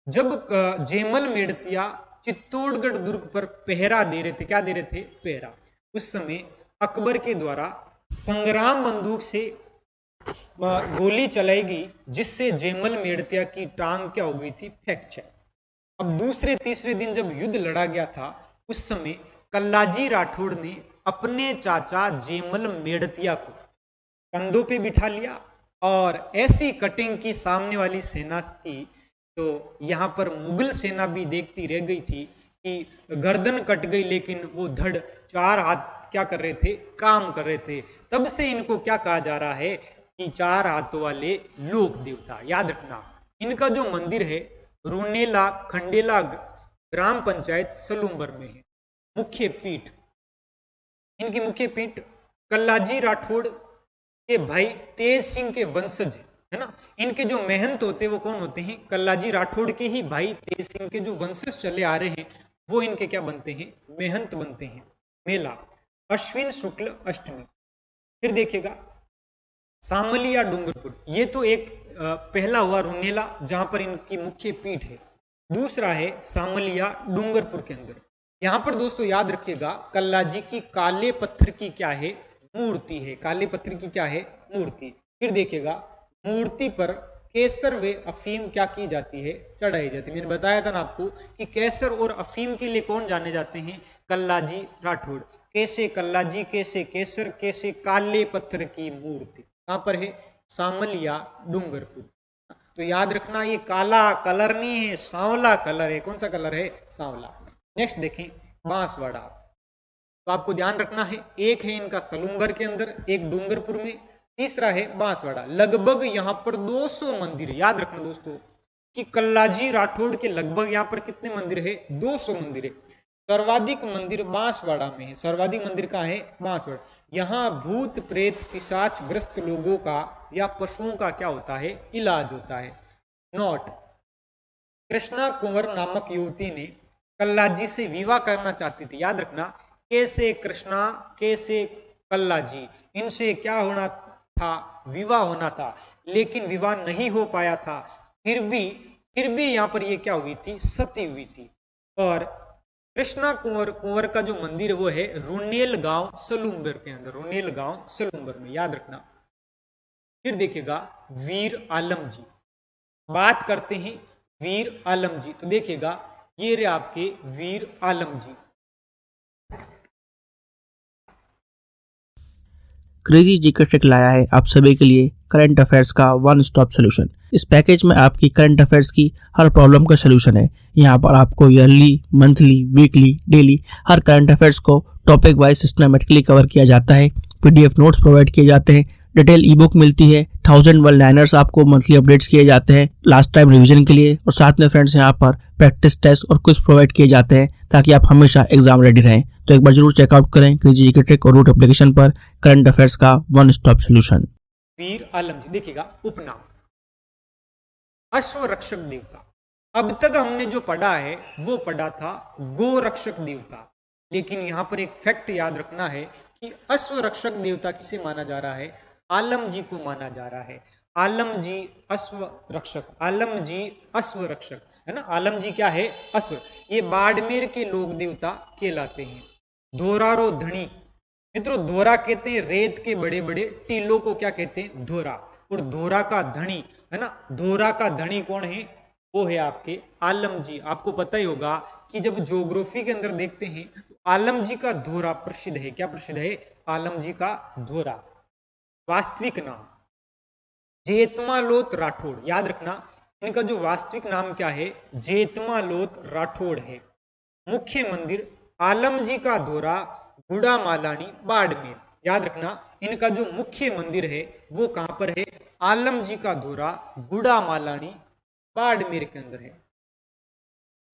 जब जेमल मेड़तिया चित्तौड़गढ़ दुर्ग पर पहरा दे रहे थे, क्या दे रहे थे? पहरा। उस समय अकबर के द्वारा संग्राम बंदूक से गोली चलाई गई, जिससे जेमल मेड़तिया की टांग क्या हो गई थी? फ्रैक्चर। अब दूसरे तीसरे दिन जब युद्ध लड़ा गया था, उस समय कल्लाजी राठौड़ ने अपने चाचा जेमल मेड़तिया को कंधों पे बिठा लिया और ऐसी कटिंग की सामने वाली सेना की, तो यहां पर मुगल सेना भी देखती रह गई थी कि गर्दन कट गई, लेकिन वो धड़ चार हाथ क्या कर रहे थे? काम कर रहे थे। तब से इनको क्या कहा जा रहा है कि चार हाथों वाले लोक देवता। याद रखना, इनका जो मंदिर है रूनेला खंडेला ग्राम पंचायत सलूम्बर में है। मुख्य पीठ, इनकी मुख्य पीठ कल्लाजी राठौड़ के भाई तेज सिंह के वंशज है ना। इनके जो महंत होते हैं वो कौन होते हैं? कल्लाजी राठौड़ के ही भाई तेज सिंह के जो वंशज चले आ रहे हैं, वो इनके क्या बनते हैं? महंत बनते हैं। मेला अश्विन शुक्ल अष्टमी। फिर देखिएगा सामलिया डूंगरपुर, ये तो एक पहला हुआ रूनेला जहां पर इनकी मुख्य पीठ है। दूसरा है सामलिया डूंगरपुर के अंदर। यहां पर दोस्तों याद रखिएगा, कल्लाजी की काले पत्थर की क्या है? मूर्ति है, काले पत्थर की क्या है, मूर्ति। फिर देखिएगा मूर्ति पर केसर व अफीम क्या की जाती है, चढ़ाई जाती है। मैंने बताया था ना आपको कि केसर और अफीम के लिए कौन जाने जाते हैं, कल्लाजी राठौड़। कैसे कल्लाजी, कैसे केसर, कैसे काले पत्थर की मूर्ति, कहां पर है, सामलिया डूंगरपुर। तो याद रखना ये काला कलर नहीं है, सांवला कलर है। कौन सा कलर है, सांवला। नेक्स्ट देखें बांसवाड़ा। तो आपको ध्यान रखना है, एक है इनका सलूंगर के अंदर, एक डूंगरपुर में, तीसरा है बांसवाड़ा। लगभग यहां पर 200 मंदिर। याद रखना दोस्तों कि कल्लाजी राठौड़ के लगभग यहां पर कितने मंदिर है, 200 मंदिर है। सर्वाधिक मंदिर बांसवाड़ा में है। सर्वाधिक मंदिर कहां है, बांसवाड़ा। यहां भूत प्रेत पिशाच ग्रस्त लोगों का या पशुओं का क्या होता है, इलाज होता है। नोट, कृष्णा कुंवर नामक युवती ने कल्लाजी से विवाह करना चाहती थी। याद रखना, कैसे कृष्णा, कैसे कल्लाजी, इनसे क्या होना था, विवाह होना था, लेकिन विवाह नहीं हो पाया था। फिर भी यहां पर ये क्या हुई थी, सती हुई थी। और कृष्णा कुंवर का जो मंदिर वो है रुनेल गांव सलूंबर के अंदर, रुनेल गांव सलूंबर में। याद रखना। फिर देखिएगा वीर आलम जी, बात करते हैं वीर आलम जी। तो देखिएगा ये रहे आपके वीर आलम जी। क्रेजी जीके ट्रिक लाया है आप सभी के लिए करंट अफेयर्स का वन स्टॉप सोल्यूशन। इस पैकेज में आपकी करंट अफेयर्स की हर प्रॉब्लम का सोल्यूशन है। यहाँ पर आपको ईयरली, मंथली, वीकली, डेली हर करंट अफेयर्स को टॉपिक वाइज सिस्टमेटिकली कवर किया जाता है। पीडीएफ नोट्स प्रोवाइड किए जाते हैं, डिटेल ई बुक मिलती है, 1000 वर्ड लाइनर्स आपको मंथली अपडेट्स किए जाते हैं लास्ट टाइम रिवीजन के लिए, और साथ में फ्रेंड्स यहाँ पर प्रैक्टिस टेस्ट और क्विज प्रोवाइड किए जाते हैं ताकि आप हमेशा एग्जाम रेडी रहें। तो एक बार जरूर चेकआउट करें क्रेजी जीके ट्रिक और रूट एप्लीकेशन पर करंट अफेयर्स का वन स्टॉप सोल्यूशन। वीर आलम जी, देखिएगा उपनाम अश्व रक्षक देवता। अब तक हमने जो पढ़ा है वो पढ़ा था गो रक्षक देवता, लेकिन यहां पर एक फैक्ट याद रखना है कि अश्व रक्षक देवता किसे माना जा रहा है, आलम जी को माना जा रहा है। आलम जी अश्व रक्षक, आलम जी अश्व रक्षक है ना। आलम जी क्या है, अश्व। ये बाड़मेर के लोक देवता कहलाते हैं। धोरारो धनी, मित्रों धोरा कहते हैं रेत के बड़े बड़े टीलों को क्या कहते हैं, धोरा। और धोरा का धनी है ना, धोरा का धनी कौन है, वो है आपके आलम जी। आपको पता ही होगा कि जब ज्योग्राफी के अंदर देखते हैं तो आलम जी का धोरा प्रसिद्ध है। क्या प्रसिद्ध है, आलम जी का धोरा। वास्तविक नाम जेतमालोत राठौड़। याद रखना इनका जो वास्तविक नाम क्या है, जेतमालोत राठौड़ है। मुख्य मंदिर आलम जी का धोरा गुड़ा मालानी बाड़मेर। याद रखना इनका जो मुख्य मंदिर है वो कहां पर है, आलम जी का धोरा गुड़ा मालानी बाड़मेर के अंदर है।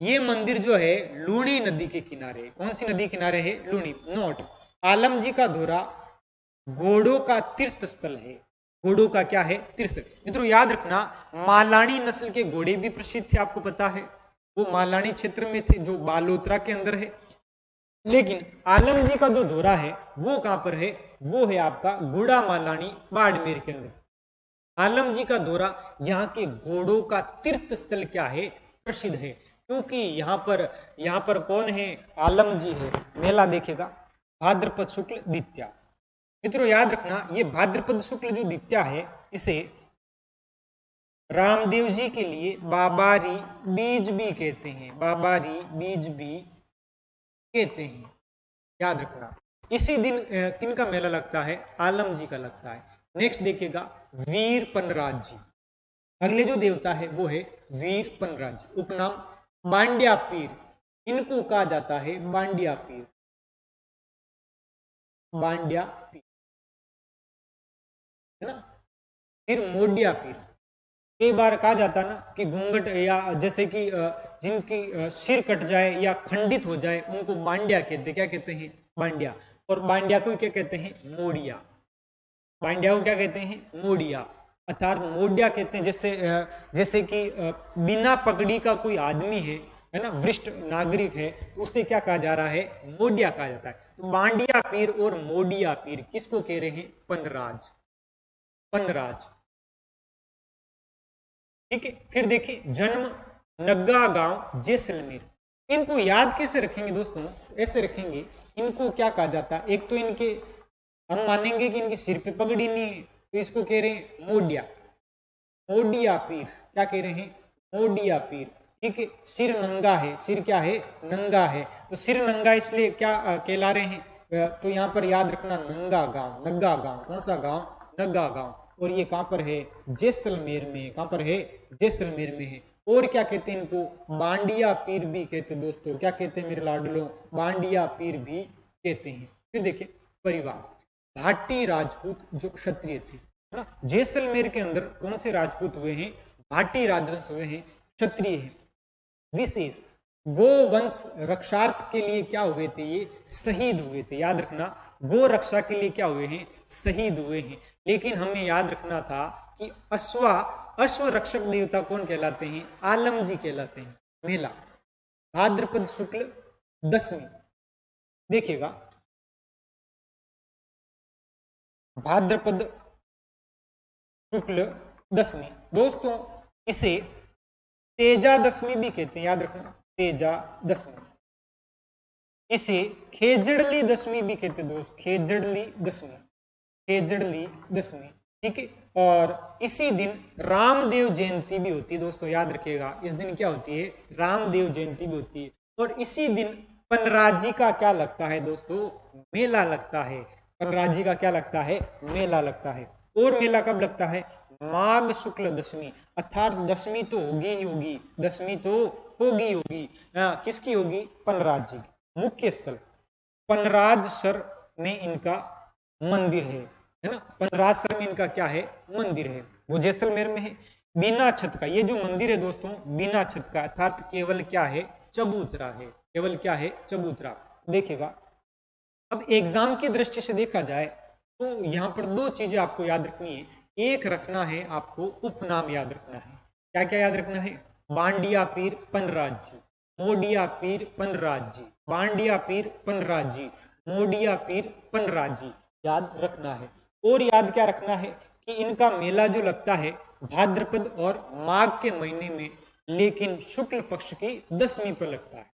ये मंदिर जो है लूणी नदी के किनारे। कौन सी नदी किनारे है, लूणी। नोट, आलम जी का धोरा घोड़ों का तीर्थ स्थल है। घोड़ों का क्या है, तीर्थ। मित्रों याद रखना मालानी नस्ल के घोड़े भी प्रसिद्ध थे, आपको पता है। वो मालानी क्षेत्र में थे जो बालोतरा के अंदर है। लेकिन आलम जी का जो धोरा है वो कहां पर है, वो है आपका गुड़ा मालानी बाड़मेर के अंदर। आलम जी का धोरा यहाँ के घोड़ों का तीर्थ स्थल क्या है, प्रसिद्ध है। क्योंकि यहाँ पर कौन है, आलम जी है। मेला देखेगा भाद्रपद शुक्ल द्वितीया। मित्रों याद रखना ये भाद्रपद शुक्ल जो द्वितीया है इसे रामदेव जी के लिए बाबारी बीज भी कहते हैं। बाबारी बीज भी कहते हैं, याद रखना। इसी दिन किनका मेला लगता है, आलम जी का लगता है। नेक्स्ट देखिएगा वीर पनराज जी। अगले जो देवता है वो है वीर पनराज जी। उपनाम बांडिया पीर, इनको कहा जाता है बांडिया पीर। बांडिया पीर है ना। फिर मोडिया पीर। कई बार कहा जाता ना कि घूंघट या जैसे कि जिनकी सिर कट जाए या खंडित हो जाए उनको बांडिया कहते हैं। क्या कहते हैं, बांडिया। और बांडिया को क्या कहते हैं, मोडिया। बांडिया को क्या कहते हैं, मोडिया। अर्थात मोडिया कहते हैं जैसे कि बिना पगड़ी का कोई आदमी है ना, वरिष्ठ नागरिक है, तो उसे क्या कहा जा रहा है, मोडिया कहा जाता है। तो बांडिया पीर और मोडिया पीर किसको कह रहे हैं, पनराज। पनराज, ठीक है। फिर देखिए जन्म नग्गा गांव जैसलमेर। इनको याद कैसे रखेंगे दोस्तों, तो ऐसे रखेंगे, इनको क्या कहा जाता है, एक तो इनके हम मानेंगे कि इनके सिर पे पगड़ी नहीं है, तो इसको कह रहे हैं मोडिया, मोडिया पीर। क्या कह रहे हैं? मोडिया पीर। ठीक है, सिर नंगा है, सिर क्या है? नंगा है। तो सिर नंगा इसलिए क्या कहला रहे हैं? तो यहाँ पर याद रखना नंगा गांव, नंगा गांव। कौन सा गांव? नंगा गांव। और ये कहां पर है? जैसलमेर में। कहां पर है? जैसलमेर में है। और क्या कहते हैं इनको? बांडिया पीर भी कहते हैं दोस्तों। क्या कहते हैं मेरे लाडलों? बांडिया पीर भी कहते हैं। फिर देखिए परिवार, भाटी राजपूत जो क्षत्रिय थे, है ना। जैसलमेर के अंदर कौन से राजपूत हुए हैं? भाटी राजवंश हुए हैं, क्षत्रिय हैं। विशेष गोवंश रक्षार्थ के लिए क्या हुए थे? ये शहीद हुए थे। याद रखना, गो रक्षा के लिए क्या हुए हैं? शहीद हुए हैं। लेकिन हमें याद रखना था कि अश्व रक्षक देवता कौन कहलाते हैं? आलम जी कहलाते हैं। मेला भाद्रपद शुक्ल दशमी, देखिएगा भाद्रपद शुक्ल दशमी दोस्तों, इसे तेजा दशमी भी कहते हैं। याद रखना, तेजा दशमी। इसे खेजड़ली दशमी भी कहते हैं दोस्त, खेजड़ली दशमी, खेजड़ली दशमी। ठीक है, और इसी दिन रामदेव जयंती भी होती है दोस्तों। याद रखिएगा, इस दिन क्या होती है? रामदेव जयंती भी होती है। और इसी दिन पनराजी का क्या लगता है दोस्तों? मेला लगता है। पनराजी का क्या लगता है? मेला लगता है। और मेला कब लगता है? माघ शुक्ल दशमी, अर्थात दशमी तो होगी ही होगी, दशमी तो होगी होगी। किसकी होगी? पनराज जी। मुख्य स्थल पनराजसर में इनका मंदिर है ना। पनराजसर में इनका क्या है? मंदिर है। वो जैसलमेर में है। बिना छत का ये जो मंदिर है दोस्तों, बिना छत का, अर्थात केवल क्या है? चबूतरा है। केवल क्या है? चबूतरा। देखिएगा, अब एग्जाम की दृष्टि से देखा जाए तो यहां पर दो चीजें आपको याद रखनी है। एक रखना है आपको उपनाम याद रखना है। क्या क्या याद रखना है? बांडिया पीर पनराज जी, मोडिया पीर पनराज जी, बांडिया पीर पनराज जी, मोडिया पीर पनराज जी, याद रखना है। और याद क्या रखना है कि इनका मेला जो लगता है भाद्रपद और माघ के महीने में, लेकिन शुक्ल पक्ष की दशमी पर लगता है।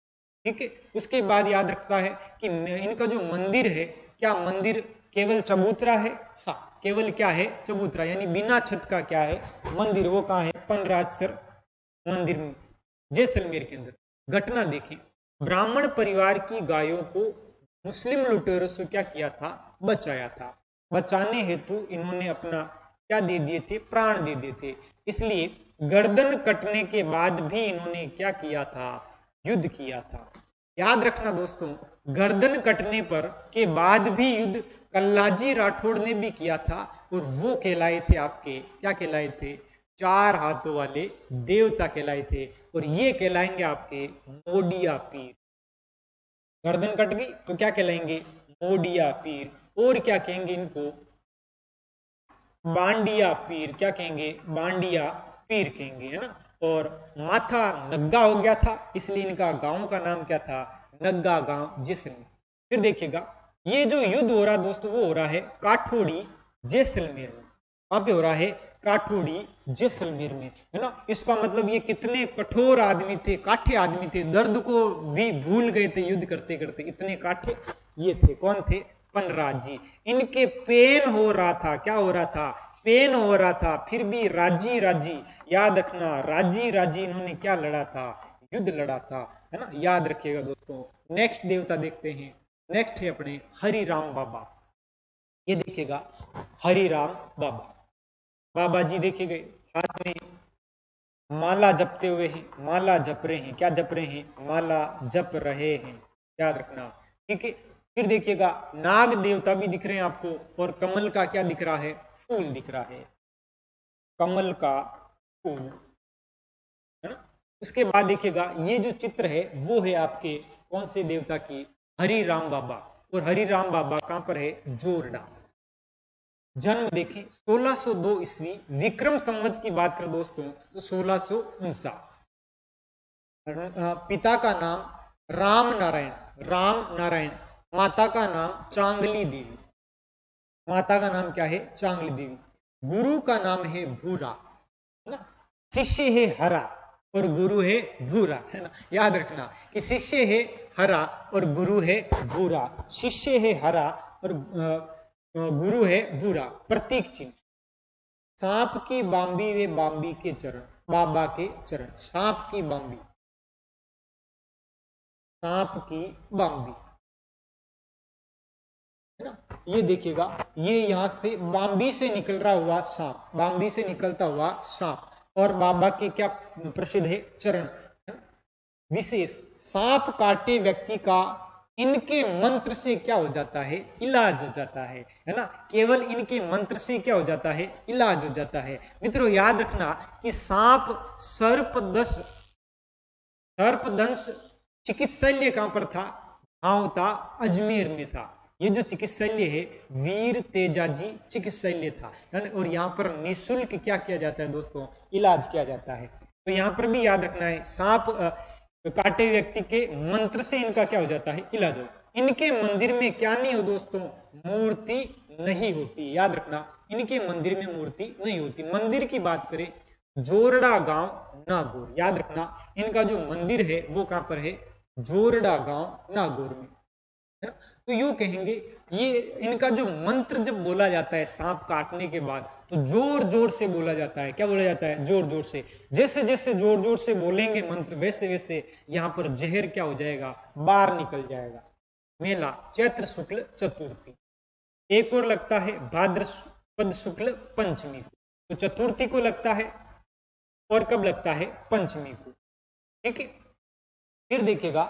ठीक है, उसके बाद याद रखता है कि इनका जो मंदिर है, क्या मंदिर केवल चबूतरा है? हाँ, केवल क्या है? चबूतरा, यानी बिना छत का क्या है? मंदिर। वो कहाँ है? पनराजसर मंदिर में, जैसलमेर के अंदर। घटना देखें, ब्राह्मण परिवार की गायों को मुस्लिम लुटेरों से क्या किया था? बचाया था। बचाने हेतु इन्होंने अपना क्या दे दिए थे? प्राण दे दिए थे। इसलिए गर्दन कटने के बाद भी इन्होंने क्या किया था? युद्ध किया था। याद रखना दोस्तों, गर्दन कटने पर के बाद भी युद्ध कल्लाजी राठौड़ ने भी किया था। और वो कहलाए थे आपके, क्या कहलाए थे? चार हाथों वाले देवता कहलाए थे। और ये कहलाएंगे आपके मोडिया पीर। गर्दन कट गई तो क्या कहलाएंगे? मोडिया पीर। और क्या कहेंगे इनको? बांडिया पीर। क्या कहेंगे? बांडिया पीर कहेंगे, है ना। और माथा नग्गा हो गया था, इसलिए इनका गांव का नाम क्या था? नग्गा गांव, जैसलमेर। फिर देखिएगा, ये जो युद्ध हो रहा दोस्तों, वो हो रहा है काठोड़ी जैसलमेर में। वहां पे हो रहा है काठोड़ी जैसलमेर में, है ना। इसका मतलब ये कितने कठोर आदमी थे, काठे आदमी थे, दर्द को भी भूल गए थे युद्ध करते करते, इतने काठे ये थे। कौन थे? पनराज जी। इनके पेन हो रहा था। क्या हो रहा था? पेन हो रहा था, फिर भी राजी राजी। याद रखना, राजी राजी इन्होंने क्या लड़ा था? युद्ध लड़ा था, है ना। याद रखिएगा दोस्तों। नेक्स्ट देवता देखते हैं। नेक्स्ट है अपने हरि राम बाबा। ये देखिएगा, हरि राम बाबा। बाबा जी देखे गए, हाथ में माला जपते हुए हैं, माला जप रहे हैं। क्या जप रहे हैं? माला जप रहे हैं। याद रखना, ठीक है। फिर देखिएगा, नाग देवता भी दिख रहे हैं आपको। और कमल का क्या दिख रहा है? फूल दिख रहा है, कमल का फूल, है ना। उसके बाद देखिएगा, ये जो चित्र है वो है आपके कौन से देवता की? हरि राम बाबा। और हरि राम बाबा कहां पर है? जोरडा। जन्म देखें 1602 ईस्वी, विक्रम संवत की बात करें दोस्तों तो 1659। पिता का नाम राम नारायण, राम नारायण। माता का नाम चांगली देवी, माता का नाम क्या है? चांगली देवी। गुरु का नाम है भूरा, है ना। शिष्य है हरा और गुरु है भूरा, है ना। याद रखना कि शिष्य है हरा और गुरु है भूरा। शिष्य है हरा और गुरु है बुरा, प्रतीक चिन्ह। सांप की बांबी वे बांबी के चरण, बाबा के चरण। सांप की बांबी, सांप की बांबी, है ना। ये देखिएगा, ये यहां से बांबी से निकल रहा हुआ सांप, बांबी से निकलता हुआ सांप, और बाबा के क्या प्रसिद्ध है, चरण। विशेष, सांप काटे व्यक्ति का इनके मंत्र से क्या हो जाता है, इलाज हो जाता है ना। केवल इनके मंत्र से क्या हो जाता है, इलाज हो जाता है। मित्रों याद रखना कि सांप सर्पदंश चिकित्सालय कहां पर था, गांव था, अजमेर में था। ये जो चिकित्सालय है वीर तेजाजी चिकित्सालय था, और यहाँ पर निःशुल्क क्या किया जाता है दोस्तों, इलाज किया जाता है। तो यहाँ पर भी याद रखना है, सांप काटे व्यक्ति के मंत्र से इनका क्या हो जाता है, इलाज हो। इनके मंदिर में क्या नहीं हो दोस्तों, मूर्ति नहीं होती। याद रखना, इनके मंदिर में मूर्ति नहीं होती। मंदिर की बात करें, जोरड़ा गांव नागौर। याद रखना, इनका जो मंदिर है वो कहां पर है, जोरड़ा गांव नागौर में, है ना। तो यूं कहेंगे, ये इनका जो मंत्र जब बोला जाता है सांप काटने के बाद, तो जोर जोर से बोला जाता है। क्या बोला जाता है, जोर जोर से। जैसे जैसे जोर जोर से बोलेंगे मंत्र, वैसे वैसे यहाँ पर जहर क्या हो जाएगा, बाहर निकल जाएगा। मेला चैत्र शुक्ल चतुर्थी, एक और लगता है भाद्रपद शुक्ल पंचमी को। तो चतुर्थी को लगता है, और कब लगता है, पंचमी को। ठीक है। फिर देखिएगा,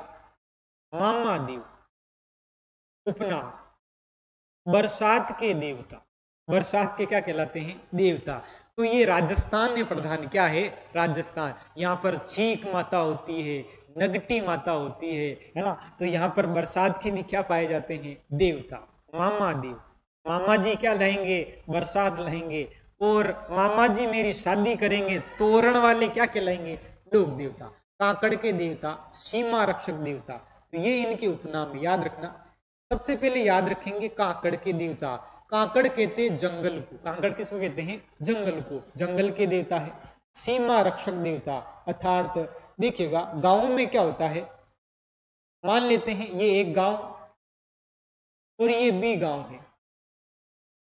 मामा देव उपनाम, बरसात के देवता। बरसात के क्या कहलाते हैं, देवता। तो ये राजस्थान में प्रधान क्या है, राजस्थान। यहाँ पर छीक माता होती है, नगटी माता होती है ना। तो यहाँ पर बरसात के भी क्या पाए जाते हैं, देवता। मामा देव, मामा जी क्या लाएंगे, बरसात लाएंगे। और मामा जी मेरी शादी करेंगे, तोरण वाले क्या कहलाएंगे, लोक देवता। काकड़ के देवता, सीमा रक्षक देवता। तो ये इनके उपनाम, याद रखना। सबसे पहले याद रखेंगे काकड़ के देवता। काकड़ कहते हैं जंगल को, काकड़ किसको कहते हैं, जंगल को, जंगल के देवता है। सीमा रक्षक देवता, अर्थात देखिएगा गांव में क्या होता है, मान लेते हैं ये एक गांव और ये बी गांव है।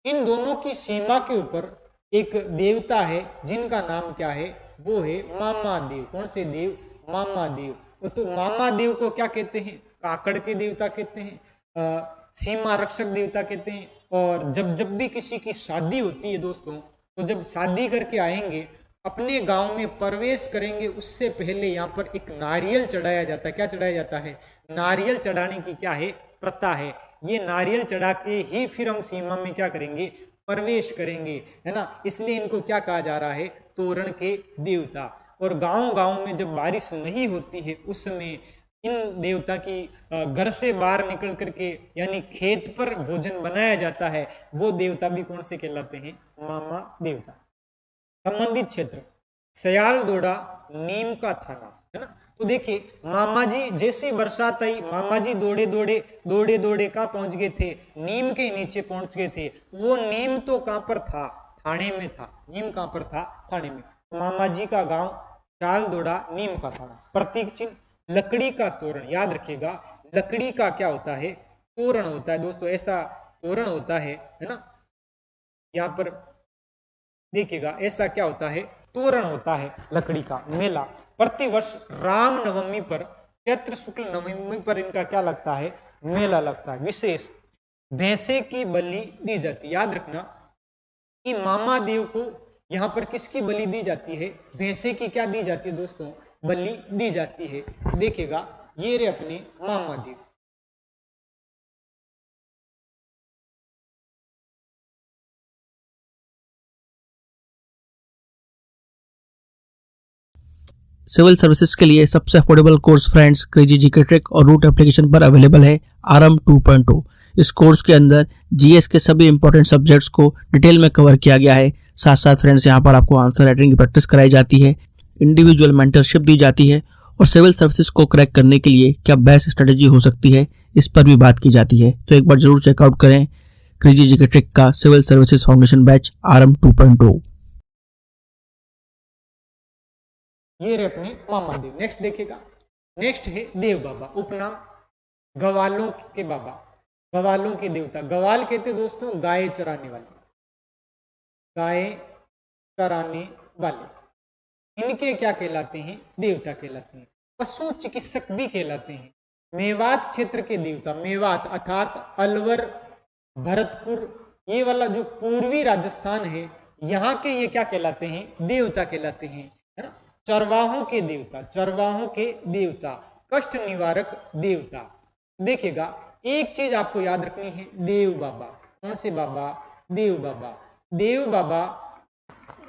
इन दोनों की सीमा के ऊपर एक देवता है जिनका नाम क्या है, वो है मामा देव। कौन से देव, मामा देव। तो मामा देव को क्या कहते हैं, काकड़ के देवता कहते हैं, सीमा रक्षक देवता कहते हैं। और जब भी किसी की शादी होती है दोस्तों, तो जब शादी करके आएंगे, अपने गांव में प्रवेश करेंगे, उससे पहले यहाँ पर एक नारियल चढ़ाया जाता है। क्या चढ़ाया जाता है, नारियल चढ़ाने की क्या है, प्रथा है। ये नारियल चढ़ा के ही फिर हम सीमा में क्या करेंगे, प्रवेश करेंगे, है ना। इसलिए इनको क्या कहा जा रहा है, तोरण के देवता। और गांव गांव में जब बारिश नहीं होती है, उस समय इन देवता की घर से बाहर निकल करके, यानी खेत पर भोजन बनाया जाता है। वो देवता भी कौन से कहलाते हैं, मामा देवता। संबंधित क्षेत्र, सयाल दोड़ा नीम का थाना, है ना। तो देखिए, मामा जी जैसी बरसात आई, मामा जी दौड़े दौड़े कहाँ पहुंच गए थे, नीम के नीचे पहुंच गए थे। वो नीम तो कहां पर था, थाने में था। नीम कहां पर था, थाने में। मामा जी का गांव सयाल दोड़ा नीम का थाना। प्रतीक चिन्ह, लकड़ी का तोरण। याद रखिएगा, लकड़ी का क्या होता है, तोरण होता है दोस्तों। ऐसा तोरण होता है ना। यहाँ पर देखिएगा, ऐसा क्या होता है, तोरण होता है लकड़ी का। मेला प्रतिवर्ष राम नवमी पर, चैत्र शुक्ल नवमी पर इनका क्या लगता है, मेला लगता है। विशेष, भैंसे की बलि दी जाती है। याद रखना कि मामा देव को यहाँ पर किसकी बलि दी जाती है, भैंसे की क्या दी जाती है दोस्तों, बलि दी जाती है। देखिएगा, ये रे अपने मामा देव। सिविल सर्विसेज के लिए सबसे affordable course friends crazy GK trick और रूट एप्लीकेशन पर अवेलेबल है आरएम 2.0। इस कोर्स के अंदर जीएस के सभी इंपॉर्टेंट सब्जेक्ट्स को डिटेल में कवर किया गया है। साथ साथ फ्रेंड्स यहाँ पर आपको आंसर राइटिंग की प्रैक्टिस कराई जाती है, इंडिविजुअल मेंटरशिप दी जाती है, और सिविल सर्विसेज को क्रैक करने के लिए क्या बेस्ट स्ट्रेटेजी हो सकती है, इस पर भी बात की जाती है। तो एक बार जरूर चेकआउट करें क्रेजी जीके ट्रिक का civil services foundation batch RM 2.0। ये रहे अपने मामा देव। नेक्स्ट देखिएगा, नेक्स्ट है देव बाबा, उपनाम गवालों के बाबा। गवालों के देवता। गवाल कहते दोस्तों गाय चराने वाले, गाय चराने वाले, इनके क्या कहलाते हैं? देवता कहलाते हैं। पशु चिकित्सक भी कहलाते हैं। मेवात क्षेत्र के देवता, मेवात अर्थात अलवर, भरतपुर, ये वाला जो पूर्वी राजस्थान है, यहाँ के ये क्या कहलाते हैं? देवता कहलाते हैं, है ना। चरवाहों के देवता, चरवाहों के देवता, कष्ट निवारक देवता। देखिएगा एक चीज आपको याद रखनी है, देव बाबा। कौन से बाबा? देव बाबा। देव बाबा